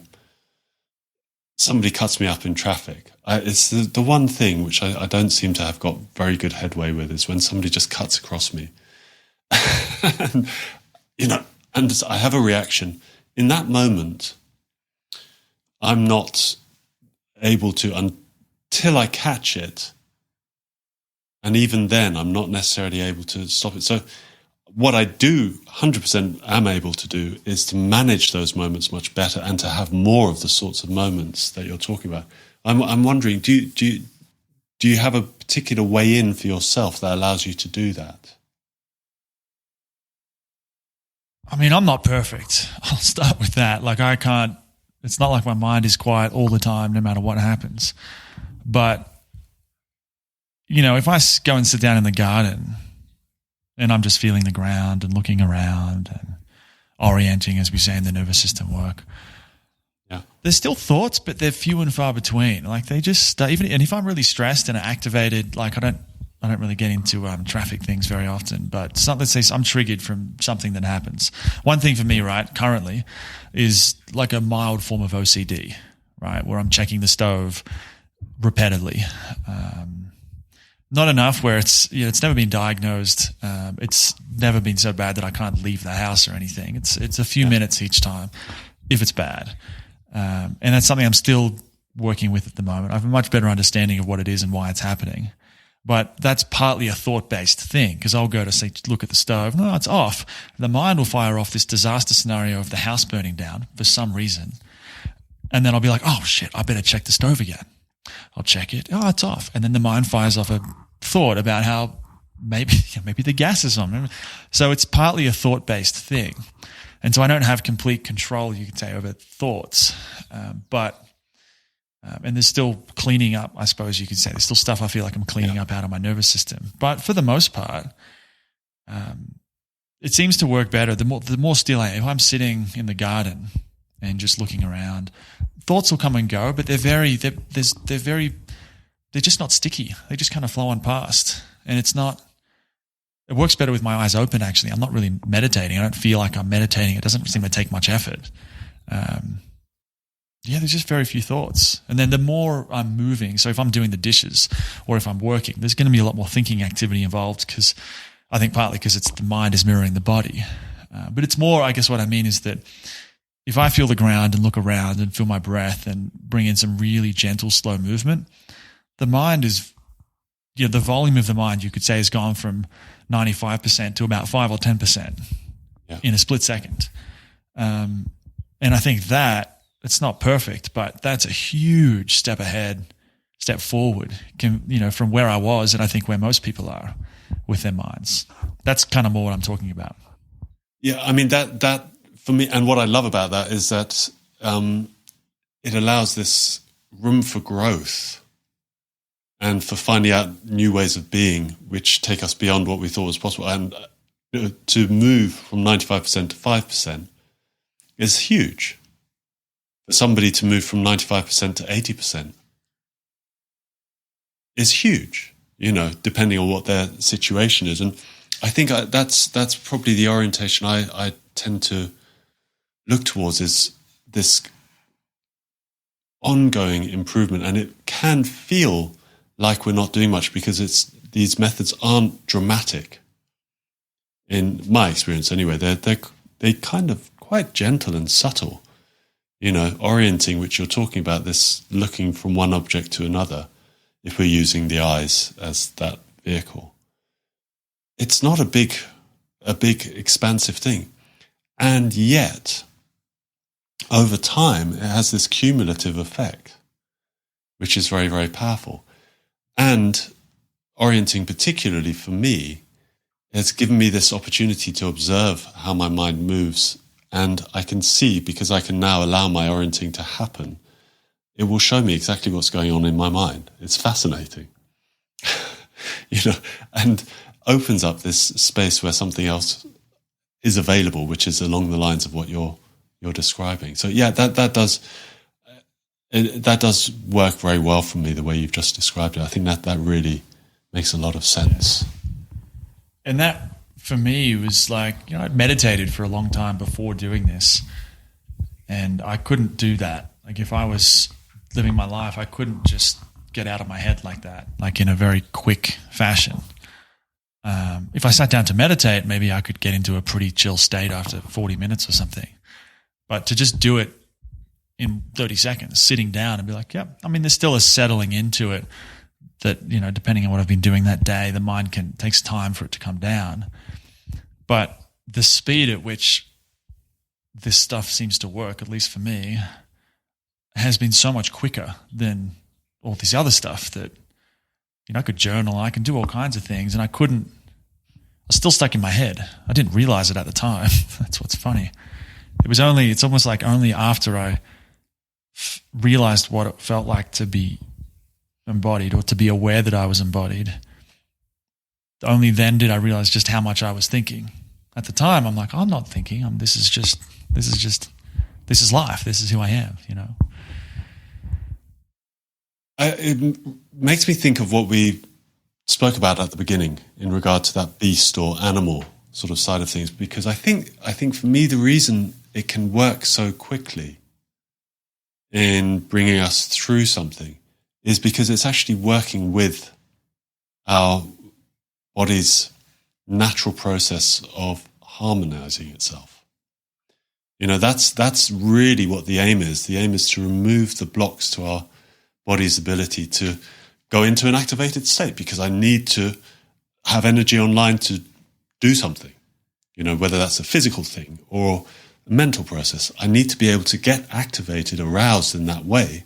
somebody cuts me up in traffic, it's the one thing which I don't seem to have got very good headway with is when somebody just cuts across me. and, and I have a reaction. In that moment, I'm not able to, until I catch it, and even then, I'm not necessarily able to stop it. So what I do 100% am able to do is to manage those moments much better and to have more of the sorts of moments that you're talking about. I'm wondering, do you have a particular way in for yourself that allows you to do that? I mean, I'm not perfect. I'll start with that. Like it's not like my mind is quiet all the time, no matter what happens. But, if I go and sit down in the garden and I'm just feeling the ground and looking around and orienting, as we say in the nervous system work, there's still thoughts, but they're few and far between. Like they just and if I'm really stressed and activated, like I don't really get into traffic things very often, but let's say I'm triggered from something that happens. One thing for me, right, currently is like a mild form of OCD, right, where I'm checking the stove repeatedly. Not enough where it's never been diagnosed. It's never been so bad that I can't leave the house or anything. It's a few minutes each time if it's bad. And that's something I'm still working with at the moment. I have a much better understanding of what it is and why it's happening. But that's partly a thought-based thing, because I'll go to look at the stove. No, it's off. The mind will fire off this disaster scenario of the house burning down for some reason. And then I'll be like, oh, shit, I better check the stove again. I'll check it. Oh, it's off. And then the mind fires off a thought about how maybe the gas is on. So it's partly a thought-based thing. And so I don't have complete control, you could say, over thoughts. And there's still cleaning up, I suppose you could say. There's still stuff I feel like I'm cleaning up out of my nervous system. But for the most part, it seems to work better. The more still I am. If I'm sitting in the garden and just looking around, thoughts will come and go, but they're just not sticky. They just kind of flow on past. And it works better with my eyes open, actually. I'm not really meditating. I don't feel like I'm meditating. It doesn't seem to take much effort. There's just very few thoughts. And then the more I'm moving, so if I'm doing the dishes or if I'm working, there's going to be a lot more thinking activity involved, because I think partly because the mind is mirroring the body. But it's more, I guess what I mean is that if I feel the ground and look around and feel my breath and bring in some really gentle, slow movement, the mind is, the volume of the mind, you could say, has gone from 95% to about 5 or 10% in a split second. And I think that, it's not perfect, but that's a huge step forward, from where I was, and I think where most people are with their minds. That's kind of more what I'm talking about. Yeah, I mean, that for me, and what I love about that is that it allows this room for growth and for finding out new ways of being, which take us beyond what we thought was possible. And to move from 95% to 5% is huge. For somebody to move from 95% to 80% is huge, depending on what their situation is. And I think that's probably the orientation I tend to look towards, is this ongoing improvement, and it can feel like we're not doing much because these methods aren't dramatic. In my experience, anyway, they're kind of quite gentle and subtle. Orienting, which you're talking about, this looking from one object to another, if we're using the eyes as that vehicle. It's not a big expansive thing. And yet, over time, it has this cumulative effect, which is very, very powerful. And orienting, particularly for me, has given me this opportunity to observe how my mind moves. And I can see, because I can now allow my orienting to happen, it will show me exactly what's going on in my mind. It's fascinating, and opens up this space where something else is available, which is along the lines of what you're describing. So yeah, that does work very well for me, the way you've just described it. I think that really makes a lot of sense. And that, for me, was like, I'd meditated for a long time before doing this, and I couldn't do that. Like, if I was living my life, I couldn't just get out of my head like that, like in a very quick fashion. If I sat down to meditate, maybe I could get into a pretty chill state after 40 minutes or something. But to just do it in 30 seconds, sitting down and be like, there's still a settling into it that, depending on what I've been doing that day, the mind takes time for it to come down. But the speed at which this stuff seems to work, at least for me, has been so much quicker than all this other stuff that, I could journal, I can do all kinds of things, and I was still stuck in my head. I didn't realize it at the time. That's what's funny. It's almost like only after I realized what it felt like to be embodied, or to be aware that I was embodied, only then did I realize just how much I was thinking. At the time, I'm like, I'm not thinking. This is life. This is who I am, It makes me think of what we spoke about at the beginning in regard to that beast or animal sort of side of things, because I think for me, the reason it can work so quickly in bringing us through something is because it's actually working with our body's natural process of harmonizing itself. That's really what the aim is. The aim is to remove the blocks to our body's ability to go into an activated state, because I need to have energy online to do something, whether that's a physical thing or a mental process. I need to be able to get activated, aroused in that way,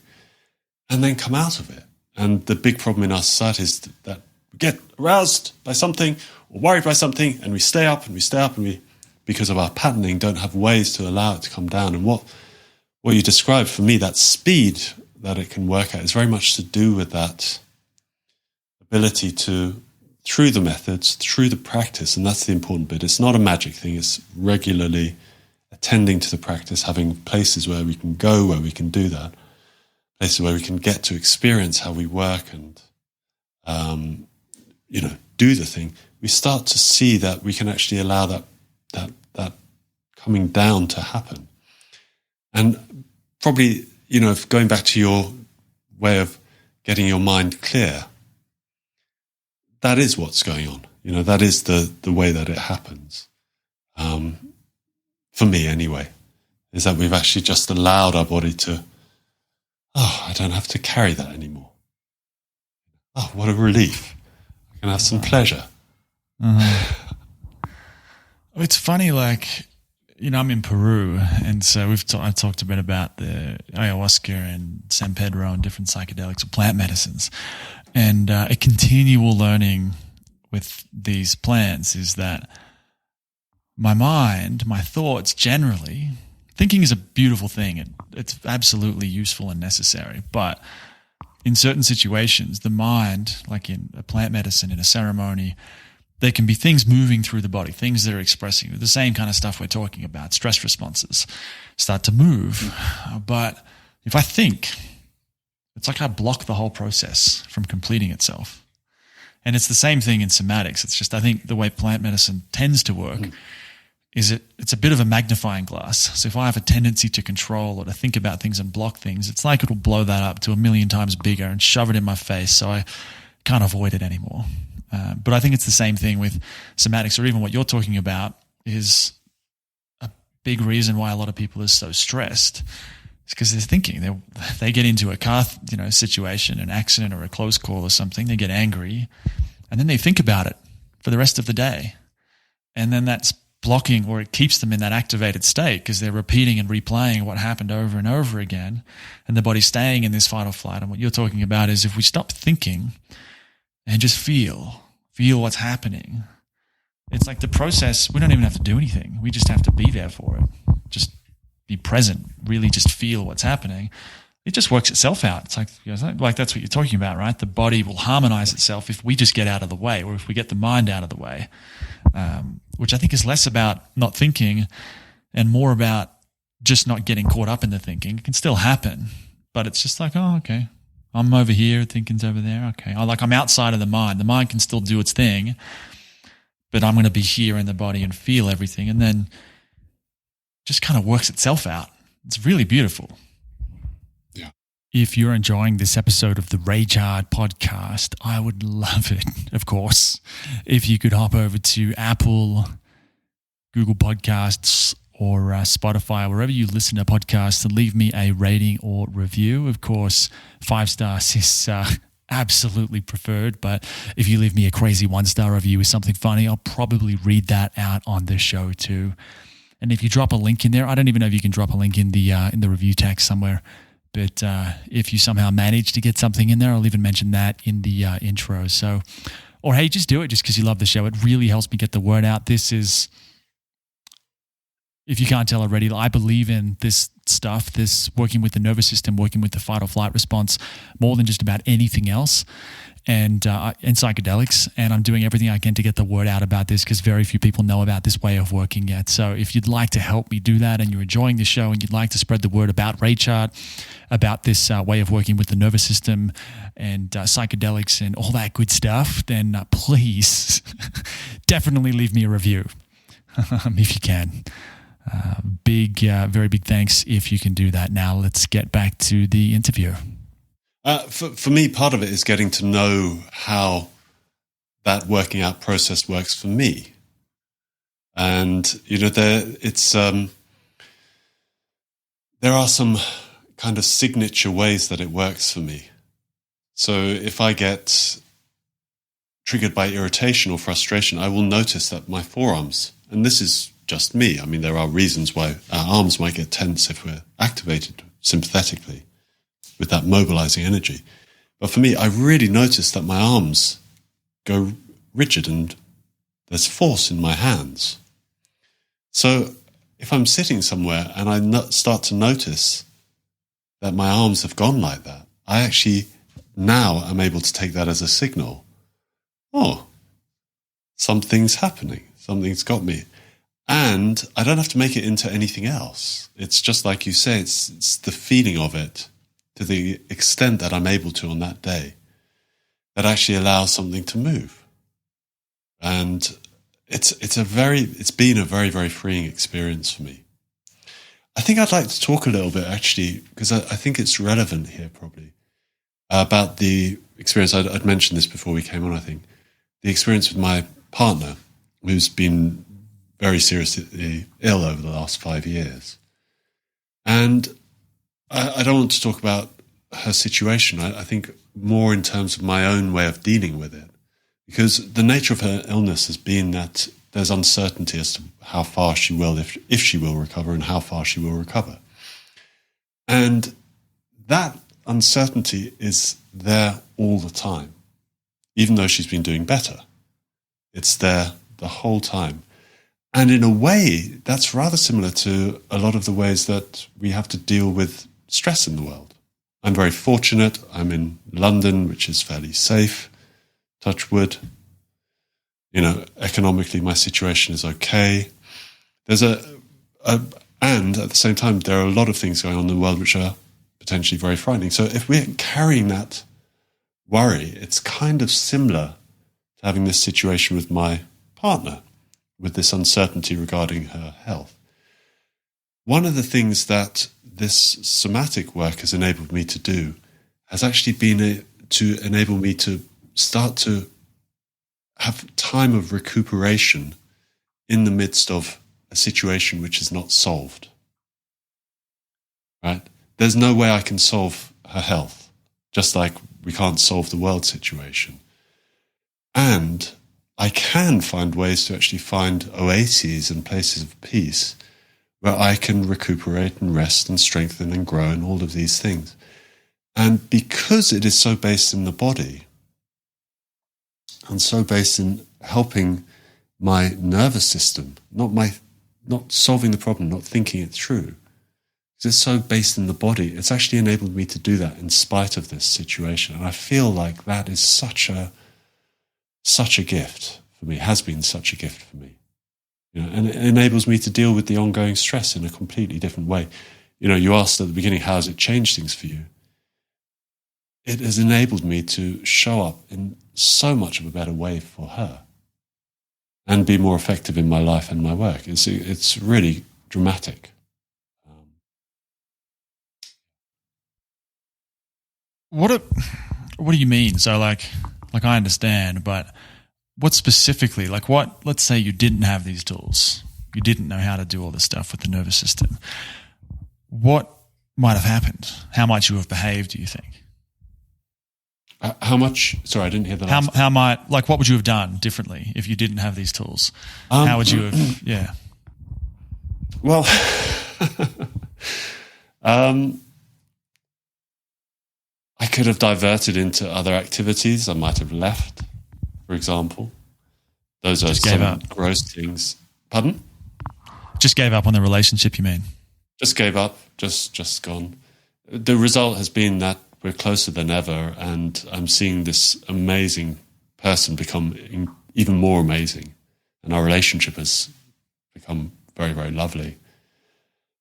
and then come out of it. And the big problem in our society is that we get aroused by something or worried by something, and we stay up and we stay up, and we, because of our patterning, don't have ways to allow it to come down. And what you described, for me, that speed that it can work at, is very much to do with that ability to, through the methods, through the practice, and that's the important bit. It's not a magic thing. It's regularly attending to the practice, having places where we can go, where we can do that, places where we can get to experience how we work and, do the thing. We start to see that we can actually allow that coming down to happen. And probably, if going back to your way of getting your mind clear, that is what's going on. That is the way that it happens. For me anyway, is that we've actually just allowed our body to, I don't have to carry that anymore. Oh, what a relief. I can have some pleasure. Mm-hmm. It's funny, like, I'm in Peru, and so I've talked a bit about the ayahuasca and San Pedro and different psychedelics or plant medicines. And a continual learning with these plants is that my mind, my thoughts generally, thinking is a beautiful thing. It's absolutely useful and necessary. But in certain situations, the mind, like in a plant medicine, in a ceremony, there can be things moving through the body, things that are expressing the same kind of stuff we're talking about. Stress responses start to move. But if I think, it's like I block the whole process from completing itself. And it's the same thing in somatics. It's just, I think the way plant medicine tends to work, it's a bit of a magnifying glass. So if I have a tendency to control or to think about things and block things, it's like it'll blow that up to 1,000,000 times bigger and shove it in my face so I can't avoid it anymore. But I think it's the same thing with somatics, or even what you're talking about is a big reason why a lot of people are so stressed. It's because they're thinking. They get into a car situation, an accident or a close call or something, they get angry, and then they think about it for the rest of the day. And then that's blocking, or it keeps them in that activated state because they're repeating and replaying what happened over and over again, and the body's staying in this fight or flight. And what you're talking about is if we stop thinking and just feel what's happening, it's like the process, we don't even have to do anything. We just have to be there for it. Just be present, really just feel what's happening. It just works itself out. It's like that's what you're talking about, right? The body will harmonize itself if we just get out of the way, or if we get the mind out of the way, which I think is less about not thinking and more about just not getting caught up in the thinking. It can still happen, but it's just like, oh, okay, I'm over here, thinking's over there. Okay, I'm outside of the mind. The mind can still do its thing, but I'm going to be here in the body and feel everything, and then just kind of works itself out. It's really beautiful. If you're enjoying this episode of the Rage Hard podcast, I would love it, of course, if you could hop over to Apple, Google Podcasts, or Spotify, wherever you listen to podcasts, and leave me a rating or review. Of course, 5 stars is absolutely preferred, but if you leave me a crazy 1-star review with something funny, I'll probably read that out on the show too. And if you drop a link in there, I don't even know if you can drop a link in the review text somewhere. But if you somehow manage to get something in there, I'll even mention that in the intro. So, or hey, just do it just because you love the show. It really helps me get the word out. This is, if you can't tell already, I believe in this stuff, this working with the nervous system, working with the fight or flight response more than just about anything else. And psychedelics, and I'm doing everything I can to get the word out about this because very few people know about this way of working yet. So if you'd like to help me do that, and you're enjoying the show and you'd like to spread the word about Rage Hard, about this way of working with the nervous system and psychedelics and all that good stuff, then please definitely leave me a review if you can. Very big thanks if you can do that. Now let's get back to the interview. For me, part of it is getting to know how that working out process works for me. And, there are some kind of signature ways that it works for me. So if I get triggered by irritation or frustration, I will notice that my forearms, and this is just me, I mean, there are reasons why our arms might get tense if we're activated sympathetically with that mobilizing energy. But for me, I really notice that my arms go rigid and there's force in my hands. So if I'm sitting somewhere and I start to notice that my arms have gone like that, I actually now am able to take that as a signal. Oh, something's happening. Something's got me. And I don't have to make it into anything else. It's just like you say, it's the feeling of it to the extent that I'm able to on that day that actually allows something to move. And it's been a very, very freeing experience for me. I think I'd like to talk a little bit actually, because I think it's relevant here probably, about the experience. I'd mentioned this before we came on, I think. The experience with my partner, who's been very seriously ill over the last 5 years. And I don't want to talk about her situation. I think more in terms of my own way of dealing with it, because the nature of her illness has been that there's uncertainty as to how far she will, if she will recover, and how far she will recover. And that uncertainty is there all the time, even though she's been doing better. It's there the whole time. And in a way, that's rather similar to a lot of the ways that we have to deal with stress in the world. I'm very fortunate. I'm in London, which is fairly safe, touch wood. Economically, my situation is okay. There's and at the same time, there are a lot of things going on in the world which are potentially very frightening. So if we're carrying that worry, it's kind of similar to having this situation with my partner, with this uncertainty regarding her health. One of the things that this somatic work has enabled me to do has actually been to enable me to start to have time of recuperation in the midst of a situation which is not solved. Right? There's no way I can solve her health, just like we can't solve the world situation. And I can find ways to actually find oases and places of peace where I can recuperate and rest and strengthen and grow and all of these things. And because it is so based in the body and so based in helping my nervous system, not solving the problem, not thinking it through, because it's so based in the body, it's actually enabled me to do that in spite of this situation. And I feel like that is such a gift for me, has been such a gift for me. And it enables me to deal with the ongoing stress in a completely different way. You asked at the beginning, how has it changed things for you? It has enabled me to show up in so much of a better way for her and be more effective in my life and my work. It's really dramatic. What do you mean? So like I understand, but what specifically, let's say you didn't have these tools, you didn't know how to do all this stuff with the nervous system. What might have happened? How might you have behaved, do you think? How much? Sorry, I didn't hear that. What would you have done differently if you didn't have these tools? How would you have, yeah. Well, I could have diverted into other activities. I might have left, for example. Those are some gross things. Pardon? Just gave up on the relationship, you mean? Just gave up, just gone. The result has been that we're closer than ever, and I'm seeing this amazing person become even more amazing, and our relationship has become very, very lovely.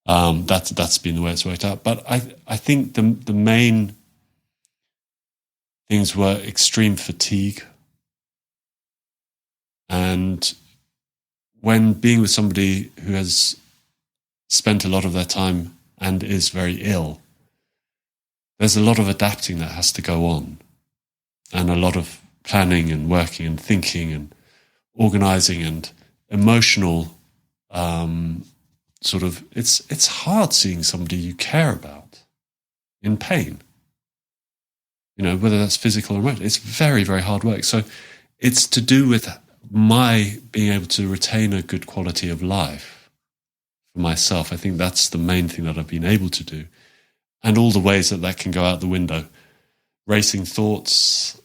That's been the way it's worked out. But I think the main things were extreme fatigue, and when being with somebody who has spent a lot of their time and is very ill, there's a lot of adapting that has to go on, and a lot of planning and working and thinking and organizing and emotional it's hard seeing somebody you care about in pain. Whether that's physical or emotional, it's very, very hard work. So it's to do with my being able to retain a good quality of life for myself. I think that's the main thing that I've been able to do. And all the ways that can go out the window. Racing thoughts,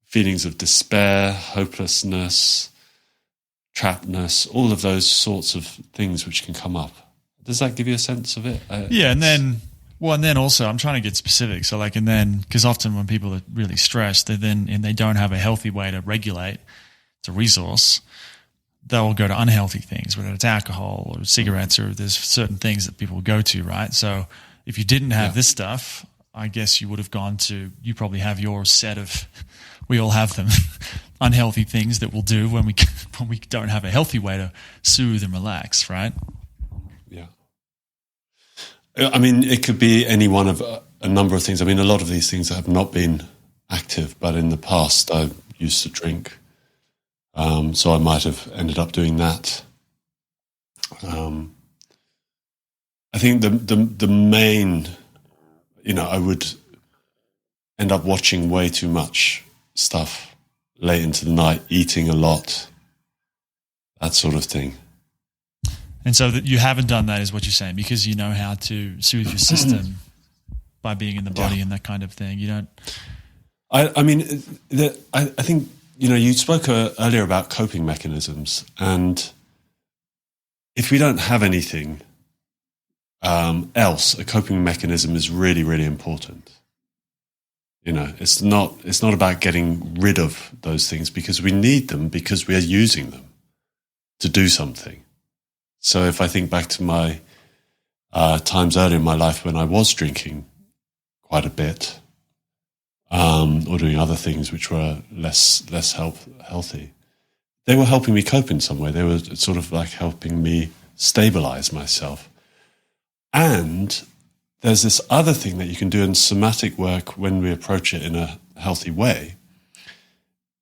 feelings of despair, hopelessness, trappedness, all of those sorts of things which can come up. Does that give you a sense of it? Yeah, and then also I'm trying to get specific. So because often when people are really stressed, and they don't have a healthy way to regulate, it's a resource, they'll go to unhealthy things, whether it's alcohol or cigarettes, or there's certain things that people go to, right? So if you didn't have this stuff, I guess you would have gone to, you probably have your set of, we all have them, unhealthy things that we'll do when we don't have a healthy way to soothe and relax, right? Yeah. I mean, it could be any one of a number of things. I mean, a lot of these things have not been active, but in the past I used to drink. So I might have ended up doing that. I think the main, I would end up watching way too much stuff late into the night, eating a lot, that sort of thing. And so that you haven't done that is what you're saying, because you know how to soothe your system by being in the body and that kind of thing. You don't. I think, you spoke earlier about coping mechanisms, and if we don't have anything else, a coping mechanism is really, really important. It's not about getting rid of those things, because we need them, because we are using them to do something. So if I think back to my times earlier in my life when I was drinking quite a bit, or doing other things which were less healthy, they were helping me cope in some way. They were sort of like helping me stabilize myself. And there's this other thing that you can do in somatic work when we approach it in a healthy way,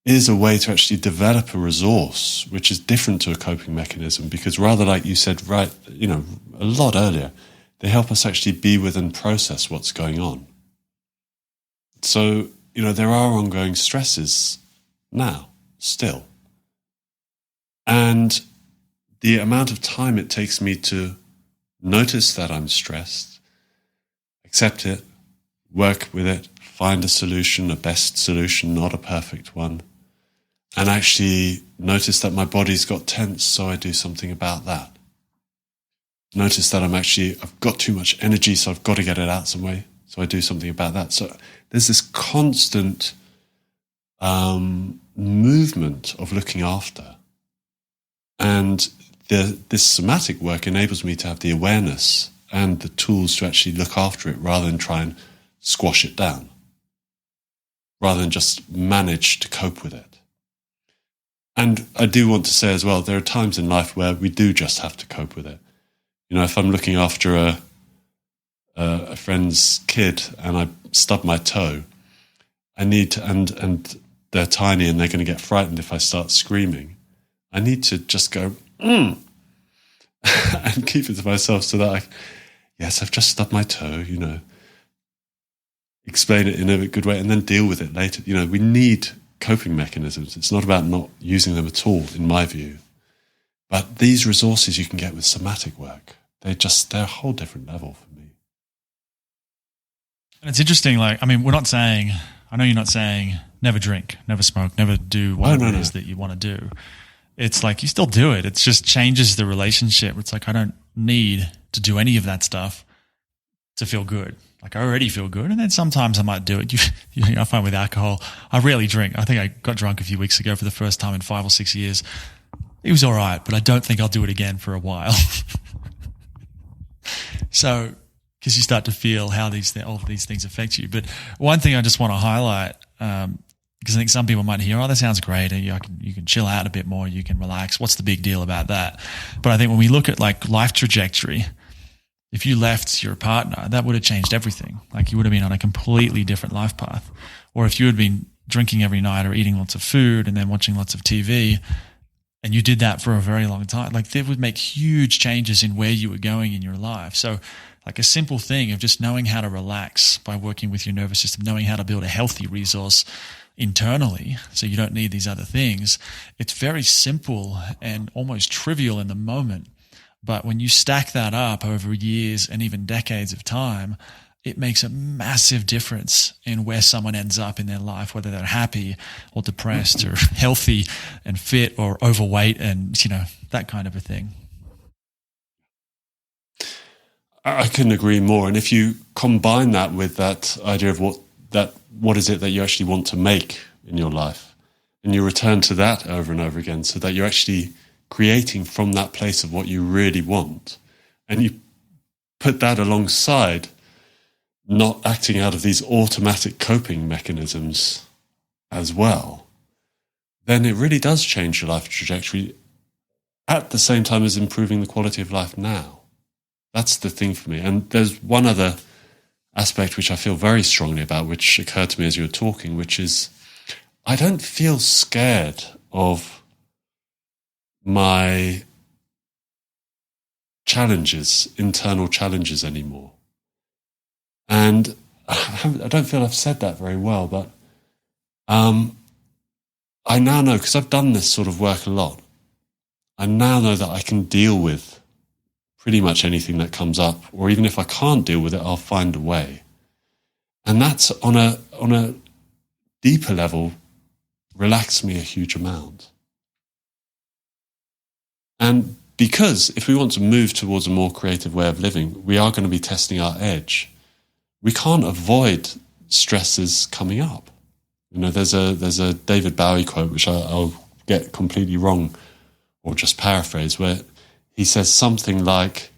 is a way to actually develop a resource which is different to a coping mechanism, because rather, like you said, right, a lot earlier, they help us actually be with and process what's going on. So, there are ongoing stresses now, still. And the amount of time it takes me to notice that I'm stressed, accept it, work with it, find a solution, a best solution, not a perfect one, and actually notice that my body's got tense, so I do something about that. Notice that I've got too much energy, so I've got to get it out some way, so I do something about that. So there's this constant movement of looking after. And this somatic work enables me to have the awareness and the tools to actually look after it rather than try and squash it down, rather than just manage to cope with it. And I do want to say as well, there are times in life where we do just have to cope with it. If I'm looking after a friend's kid and I stub my toe, I need to, and they're tiny and they're going to get frightened if I start screaming. I need to just go, and keep it to myself so that yes, I've just stubbed my toe, explain it in a good way and then deal with it later. We need coping mechanisms. It's not about not using them at all, in my view. But these resources you can get with somatic work, they're a whole different level for me. And it's interesting, I know you're not saying never drink, never smoke, never do whatever it is that you want to do. It's like you still do it. It just changes the relationship. It's like I don't need to do any of that stuff to feel good. Like I already feel good. And then sometimes I might do it. I find with alcohol, I rarely drink. I think I got drunk a few weeks ago for the first time in 5 or 6 years. It was all right, but I don't think I'll do it again for a while. So, because you start to feel how all of these things affect you. But one thing I just want to highlight, because I think some people might hear, that sounds great. You can chill out a bit more. You can relax. What's the big deal about that? But I think when we look at life trajectory, if you left your partner, that would have changed everything. You would have been on a completely different life path. Or if you had been drinking every night or eating lots of food and then watching lots of TV, and you did that for a very long time, that would make huge changes in where you were going in your life. So a simple thing of just knowing how to relax by working with your nervous system, knowing how to build a healthy resource internally so you don't need these other things. It's very simple and almost trivial in the moment. But when you stack that up over years and even decades of time, it makes a massive difference in where someone ends up in their life, whether they're happy or depressed or healthy and fit or overweight and, that kind of a thing. I couldn't agree more. And if you combine that with that idea of what is it that you actually want to make in your life, and you return to that over and over again so that you're actually creating from that place of what you really want, and you put that alongside not acting out of these automatic coping mechanisms as well, then it really does change your life trajectory at the same time as improving the quality of life now. That's the thing for me. And there's one other aspect which I feel very strongly about, which occurred to me as you were talking, which is I don't feel scared of my challenges, internal challenges anymore. And I don't feel I've said that very well, but I now know, because I've done this sort of work a lot, I now know that I can deal with pretty much anything that comes up, or even if I can't deal with it, I'll find a way. And that's on a deeper level relaxed me a huge amount. And because if we want to move towards a more creative way of living, we are going to be testing our edge. We can't avoid stresses coming up. There's a David Bowie quote, which I'll get completely wrong or just paraphrase, where he says something like,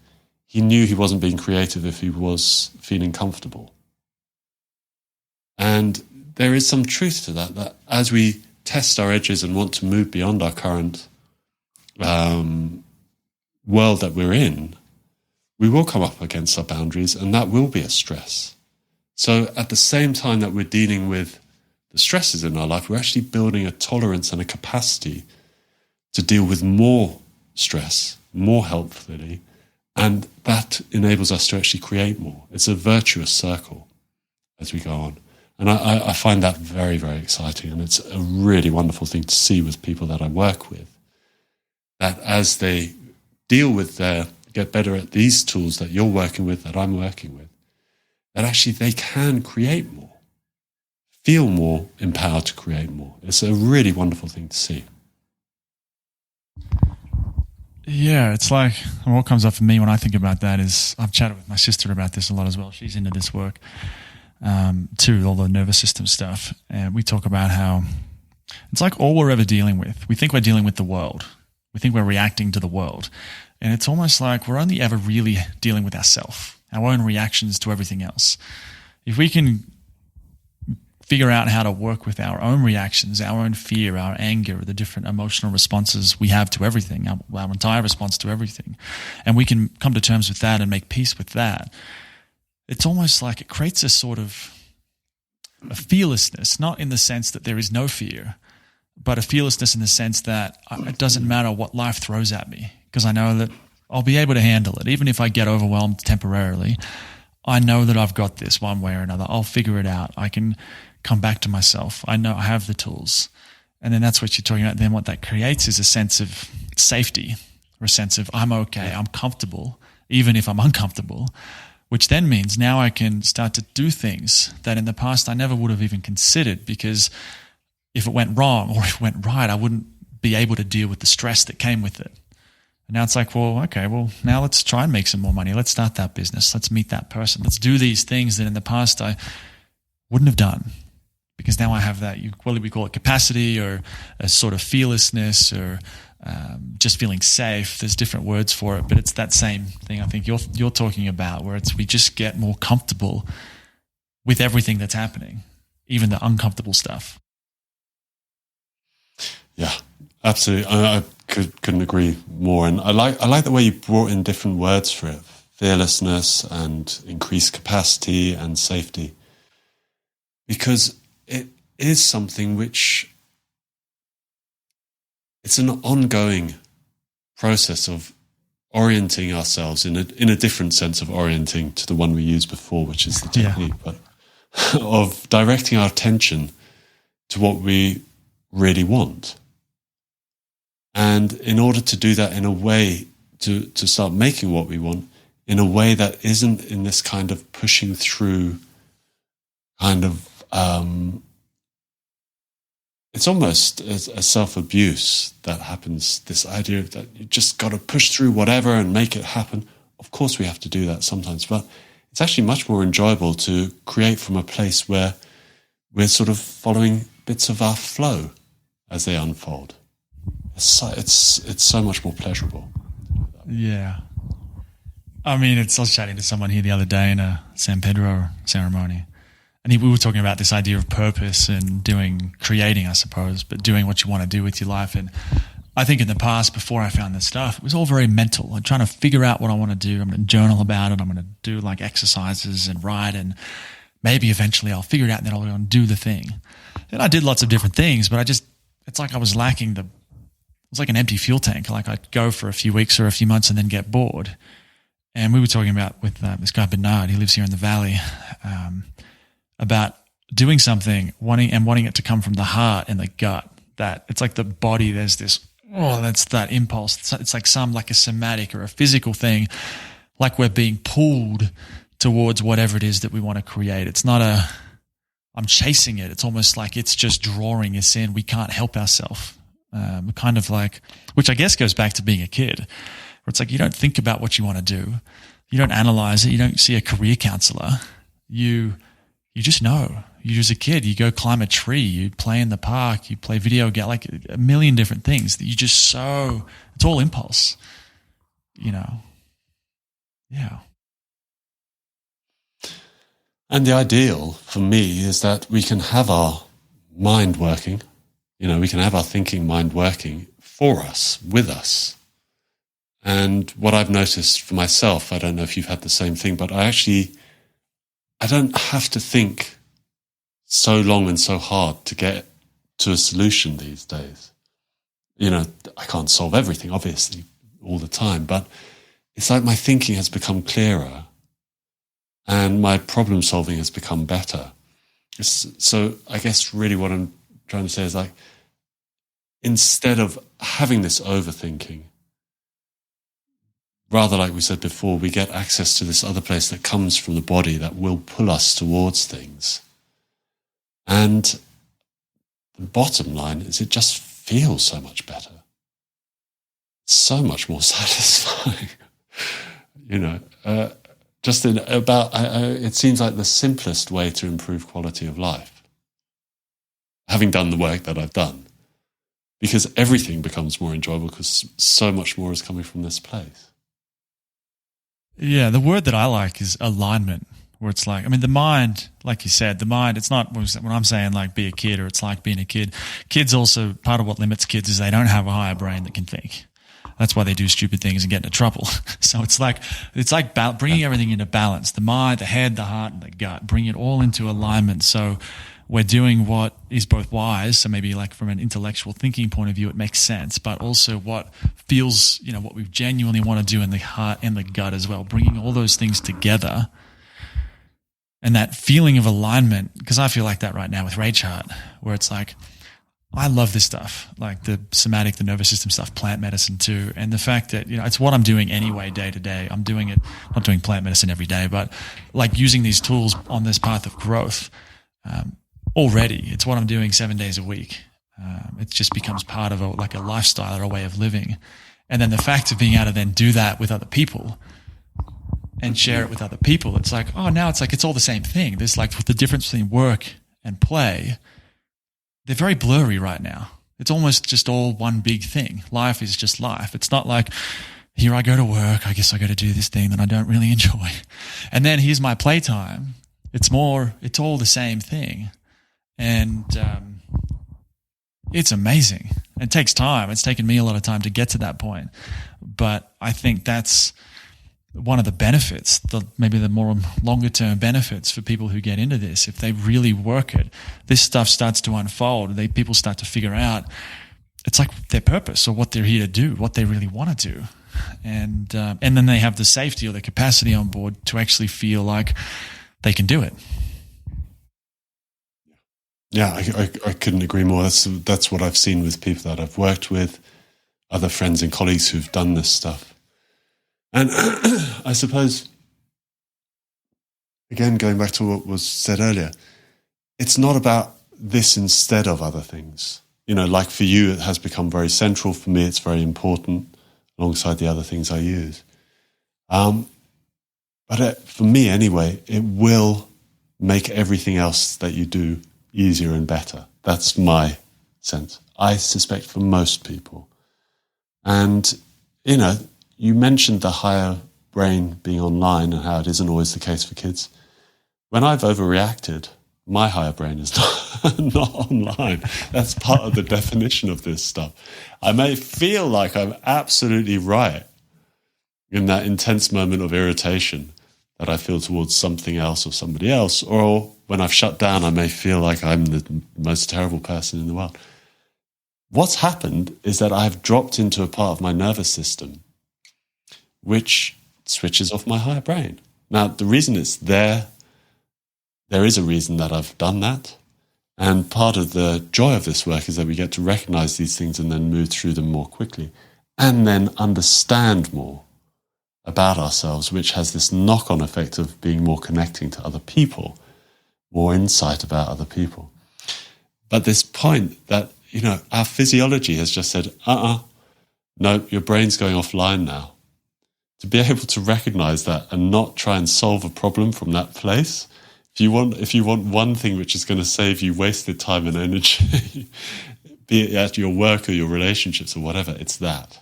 he knew he wasn't being creative if he was feeling comfortable. And there is some truth to that as we test our edges and want to move beyond our current world that we're in, we will come up against our boundaries, and that will be a stress. So at the same time that we're dealing with the stresses in our life, we're actually building a tolerance and a capacity to deal with more stress, more helpfully, and that enables us to actually create more. It's a virtuous circle as we go on. And I find that very, very exciting, and it's a really wonderful thing to see with people that I work with, that as they deal with get better at these tools that you're working with, that I'm working with, that actually they can create more, feel more empowered to create more. It's a really wonderful thing to see. Yeah, it's like what comes up for me when I think about that is I've chatted with my sister about this a lot as well. She's into this work too, all the nervous system stuff. And we talk about how it's like all we're ever dealing with. We think we're dealing with the world. We think we're reacting to the world. And it's almost like we're only ever really dealing with ourselves, our own reactions to everything else. If we can figure out how to work with our own reactions, our own fear, our anger, the different emotional responses we have to everything, our entire response to everything, and we can come to terms with that and make peace with that, it's almost like it creates a sort of a fearlessness, not in the sense that there is no fear, but a fearlessness in the sense that it doesn't matter what life throws at me, because I know that I'll be able to handle it. Even if I get overwhelmed temporarily, I know that I've got this one way or another. I'll figure it out. I can come back to myself. I know I have the tools. And then that's what you're talking about. Then what that creates is a sense of safety, or a sense of I'm okay, I'm comfortable, even if I'm uncomfortable, which then means now I can start to do things that in the past I never would have even considered, because if it went wrong or if it went right, I wouldn't be able to deal with the stress that came with it. And now it's like, well, okay, well, now let's try and make some more money. Let's start that business. Let's meet that person. Let's do these things that in the past I wouldn't have done, because now I have that, whether we call it capacity or a sort of fearlessness or just feeling safe. There's different words for it, but it's that same thing I think you're talking about, where we just get more comfortable with everything that's happening, even the uncomfortable stuff. Yeah, absolutely. I couldn't agree more. And I like the way you brought in different words for it: fearlessness and increased capacity and safety, because it is something which it's an ongoing process of orienting ourselves in a different sense of orienting to the one we used before, which is the technique, but of directing our attention to what we really want. And in order to do that in a way, to start making what we want in a way that isn't in this kind of pushing through kind of, it's almost a self-abuse that happens, this idea that you just got to push through whatever and make it happen. Of course we have to do that sometimes, but it's actually much more enjoyable to create from a place where we're sort of following bits of our flow as they unfold. It's so much more pleasurable. Yeah. I mean, I was chatting to someone here the other day in a San Pedro ceremony, and we were talking about this idea of purpose and creating, I suppose, but doing what you want to do with your life. And I think in the past, before I found this stuff, it was all very mental. I'm trying to figure out what I want to do. I'm going to journal about it. I'm going to do like exercises and write, and maybe eventually I'll figure it out and then I'll go and do the thing. And I did lots of different things, but it's like I was lacking it was like an empty fuel tank. Like I'd go for a few weeks or a few months and then get bored. And we were talking about with this guy Bernard, he lives here in the Valley, about doing something, wanting it to come from the heart and the gut. That it's like the body, there's this, that's that impulse. It's like a somatic or a physical thing, like we're being pulled towards whatever it is that we want to create. It's not I'm chasing it. It's almost like it's just drawing us in. We can't help ourselves. Kind of like, which I guess goes back to being a kid, where it's like you don't think about what you want to do. You don't analyze it. You don't see a career counselor. You just know. You're just a kid. You go climb a tree. You play in the park. You play video game, like a million different things that you just it's all impulse, Yeah. And the ideal for me is that we can have our mind working We can have our thinking mind working for us, with us. And what I've noticed for myself, I don't know if you've had the same thing, but I don't have to think so long and so hard to get to a solution these days. I can't solve everything, obviously, all the time, but it's like my thinking has become clearer and my problem solving has become better. So I guess really what I'm trying to say is, like, instead of having this overthinking, rather, like we said before, we get access to this other place that comes from the body that will pull us towards things. And the bottom line is, it just feels so much better. So much more satisfying. It seems like the simplest way to improve quality of life, having done the work that I've done, because everything becomes more enjoyable because so much more is coming from this place. Yeah, the word that I like is alignment, where it's like, the mind, like you said, the mind, it's not when I'm saying like be a kid or it's like being a kid. Kids also, part of what limits kids is they don't have a higher brain that can think. That's why they do stupid things and get into trouble. So it's like bringing everything into balance, the mind, the head, the heart, and the gut, bring it all into alignment. So we're doing what is both wise, so maybe like from an intellectual thinking point of view, it makes sense, but also what feels, what we genuinely want to do in the heart and the gut as well, bringing all those things together. And that feeling of alignment, because I feel like that right now with Rage Heart, where it's like, I love this stuff, like the somatic, the nervous system stuff, plant medicine too. And the fact that, it's what I'm doing anyway, day to day. I'm doing it, not doing plant medicine every day, but like using these tools on this path of growth already. It's what I'm doing 7 days a week. It just becomes part of a lifestyle or a way of living. And then the fact of being able to then do that with other people and share it with other people, it's like, oh, now it's like it's all the same thing. There's like the difference between work and play. They're very blurry right now. It's almost just all one big thing. Life is just life. It's not like, here I go to work, I guess I got to do this thing that I don't really enjoy. And then here's my playtime. It's all the same thing. And it's amazing. It takes time. It's taken me a lot of time to get to that point. But I think that's one of the benefits, maybe the more longer term benefits for people who get into this. If they really work it, this stuff starts to unfold. People start to figure out it's like their purpose or what they're here to do, what they really want to do. And then they have the safety or the capacity on board to actually feel like they can do it. Yeah, I couldn't agree more. That's what I've seen with people that I've worked with, other friends and colleagues who've done this stuff. And I suppose, again, going back to what was said earlier, it's not about this instead of other things. Like for you, it has become very central. For me, it's very important alongside the other things I use. But for me anyway, it will make everything else that you do easier and better. That's my sense. I suspect for most people. And, you mentioned the higher brain being online and how it isn't always the case for kids. When I've overreacted, my higher brain is not online. That's part of the definition of this stuff. I may feel like I'm absolutely right in that intense moment of irritation that I feel towards something else or somebody else, or when I've shut down, I may feel like I'm the most terrible person in the world. What's happened is that I've dropped into a part of my nervous system which switches off my higher brain. Now, the reason it's there is a reason that I've done that. And part of the joy of this work is that we get to recognize these things and then move through them more quickly and then understand more about ourselves, which has this knock-on effect of being more connecting to other people, more insight about other people. But this point that, our physiology has just said, no, your brain's going offline now. To be able to recognize that and not try and solve a problem from that place, if you want one thing which is going to save you wasted time and energy, be it at your work or your relationships or whatever, it's that.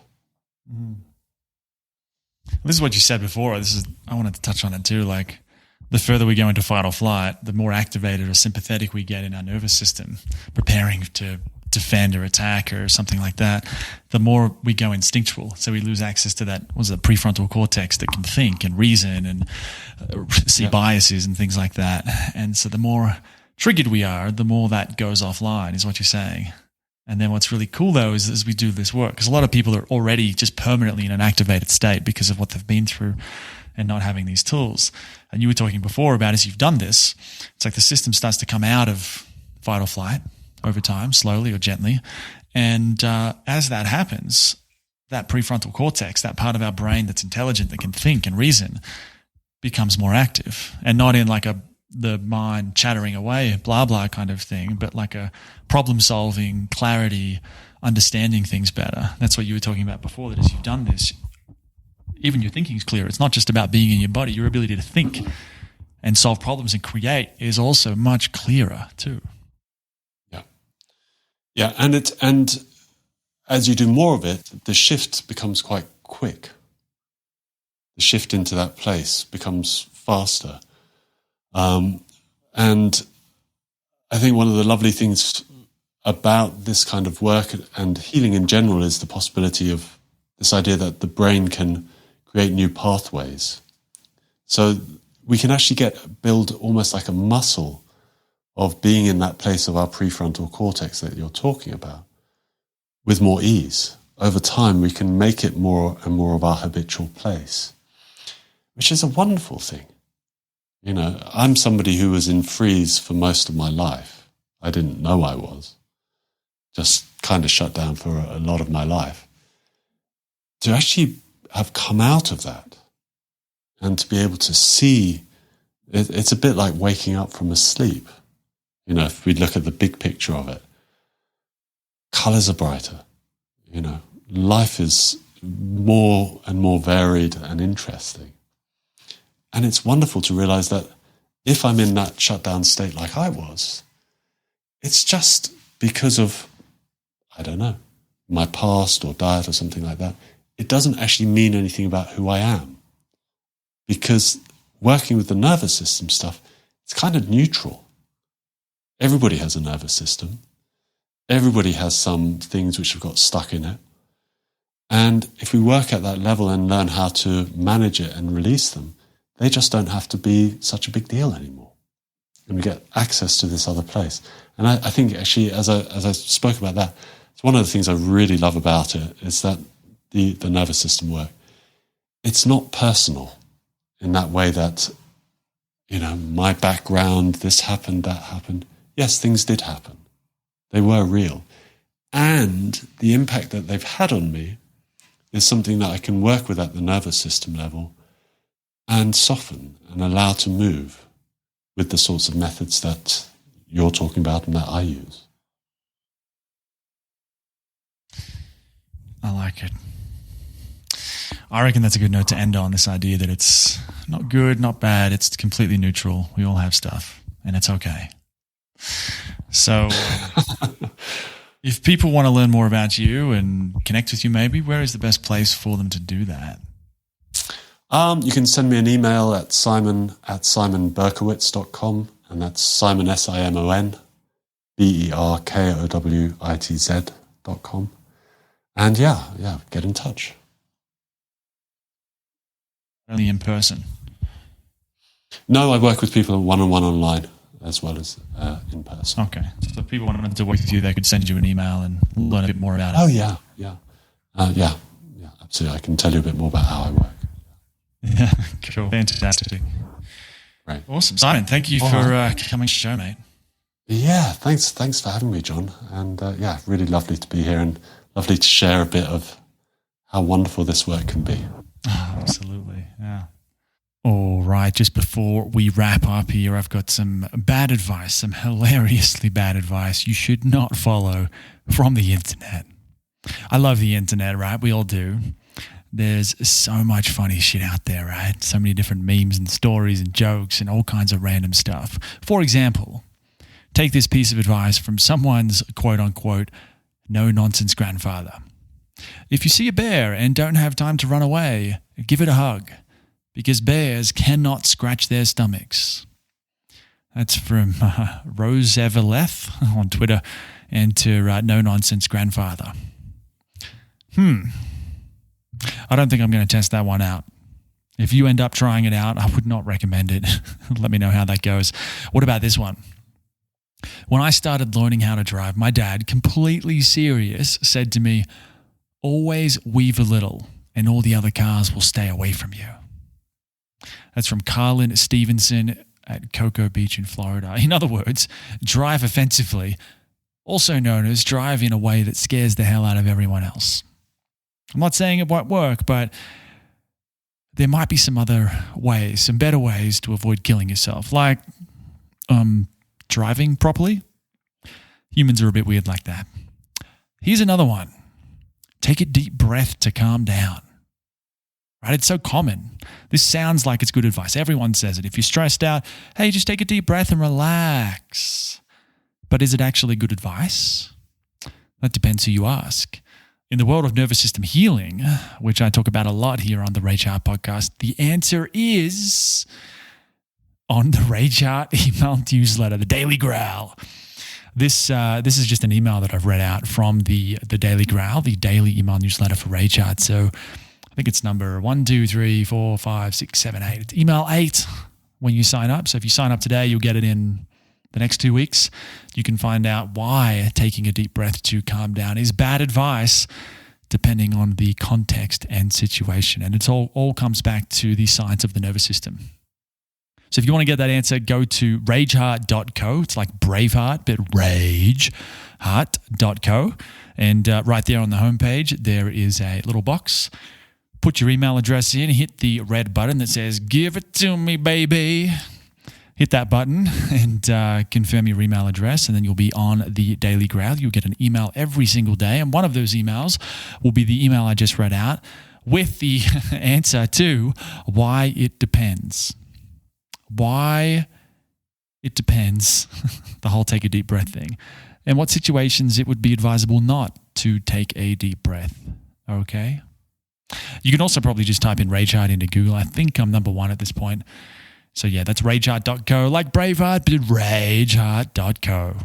Mm. This is what you said before. I wanted to touch on it too. Like, the further we go into fight or flight, the more activated or sympathetic we get in our nervous system, preparing to defend or attack or something like that, the more we go instinctual. So we lose access to that, prefrontal cortex that can think and reason and see biases and things like that. And so the more triggered we are, the more that goes offline, is what you're saying. And then what's really cool, though, is as we do this work, because a lot of people are already just permanently in an activated state because of what they've been through and not having these tools. And you were talking before about, as you've done this, it's like the system starts to come out of fight or flight over time, slowly or gently. And as that happens, that prefrontal cortex, that part of our brain that's intelligent, that can think and reason, becomes more active, and not in like the mind chattering away, blah, blah kind of thing, but like a problem solving, clarity, understanding things better. That's what you were talking about before, that as you've done this, even your thinking is clearer. It's not just about being in your body. Your ability to think and solve problems and create is also much clearer too. Yeah. Yeah. And as you do more of it, the shift becomes quite quick. The shift into that place becomes faster. And I think one of the lovely things about this kind of work and healing in general is the possibility of this idea that the brain can create new pathways. So we can actually build almost like a muscle of being in that place of our prefrontal cortex that you're talking about with more ease. Over time, we can make it more and more of our habitual place, which is a wonderful thing. You know, I'm somebody who was in freeze for most of my life. I didn't know I was. Just kind of shut down for a lot of my life. To actually have come out of that and to be able to see, it's a bit like waking up from a sleep. You know, if we look at the big picture of it, colors are brighter. You know, life is more and more varied and interesting. And it's wonderful to realize that if I'm in that shutdown state like I was, it's just because of, I don't know, my past or diet or something like that. It doesn't actually mean anything about who I am. Because working with the nervous system stuff, it's kind of neutral. Everybody has a nervous system. Everybody has some things which have got stuck in it. And if we work at that level and learn how to manage it and release them, they just don't have to be such a big deal anymore. And we get access to this other place. And I think actually, as I spoke about that, it's one of the things I really love about it is that the nervous system work. It's not personal in that way that, you know, my background, this happened, that happened. Yes, things did happen. They were real. And the impact that they've had on me is something that I can work with at the nervous system level and soften and allow to move with the sorts of methods that you're talking about and that I use. I like it. I reckon that's a good note to end on, this idea that it's not good, not bad, it's completely neutral. We all have stuff, and it's okay. So if people want to learn more about you and connect with you maybe, where is the best place for them to do that? You can send me an email at simon@simonberkowitz.com, and that's Simon, SIMON, BERKOWITZ.com. And yeah, get in touch. Only in person? No, I work with people one-on-one online as well as in person. Okay. So if people wanted to work with you, they could send you an email and learn a bit more about it. Oh, yeah. Yeah, absolutely. I can tell you a bit more about how I work. Yeah, cool. Fantastic. Right. Awesome. Simon, thank you for coming to the show, mate. Yeah, thanks for having me, John. And really lovely to be here and lovely to share a bit of how wonderful this work can be. Oh, absolutely, yeah. All right, just before we wrap up here, I've got some bad advice, some hilariously bad advice you should not follow from the internet. I love the internet, right? We all do. There's so much funny shit out there, right? So many different memes and stories and jokes and all kinds of random stuff. For example, take this piece of advice from someone's quote-unquote no-nonsense grandfather. If you see a bear and don't have time to run away, give it a hug, because bears cannot scratch their stomachs. That's from Rose Everleth on Twitter. and to no-nonsense grandfather. I don't think I'm going to test that one out. If you end up trying it out, I would not recommend it. Let me know how that goes. What about this one? When I started learning how to drive, my dad, completely serious, said to me, always weave a little and all the other cars will stay away from you. That's from Carlin Stevenson at Cocoa Beach in Florida. In other words, drive offensively, also known as drive in a way that scares the hell out of everyone else. I'm not saying it won't work, but there might be some other ways, some better ways to avoid killing yourself, like driving properly. Humans are a bit weird like that. Here's another one. Take a deep breath to calm down. Right? It's so common. This sounds like it's good advice. Everyone says it. If you're stressed out, hey, just take a deep breath and relax. But is it actually good advice? That depends who you ask. In the world of nervous system healing, which I talk about a lot here on the Rage Heart podcast, the answer is on the Rage Heart email newsletter, the Daily Growl. This is just an email that I've read out from the Daily Growl, the daily email newsletter for Rage Heart. So I think it's number 1, 2, 3, 4, 5, 6, 7, 8. It's email 8 when you sign up. So if you sign up today, you'll get it in the next 2 weeks. You can find out why taking a deep breath to calm down is bad advice, depending on the context and situation. And it's all comes back to the science of the nervous system. So if you want to get that answer, go to rageheart.co. It's like Braveheart, but rageheart.co. And right there on the homepage, there is a little box. Put your email address in, hit the red button that says, give it to me, baby. Hit that button and confirm your email address, and then you'll be on the Daily Growl. You'll get an email every single day, and one of those emails will be the email I just read out with the answer to why it depends. Why it depends, the whole take a deep breath thing, and what situations it would be advisable not to take a deep breath, okay? You can also probably just type in Rage Heart into Google. I think I'm number 1 at this point. So yeah, that's rageheart.co, like Braveheart, but rageheart.co.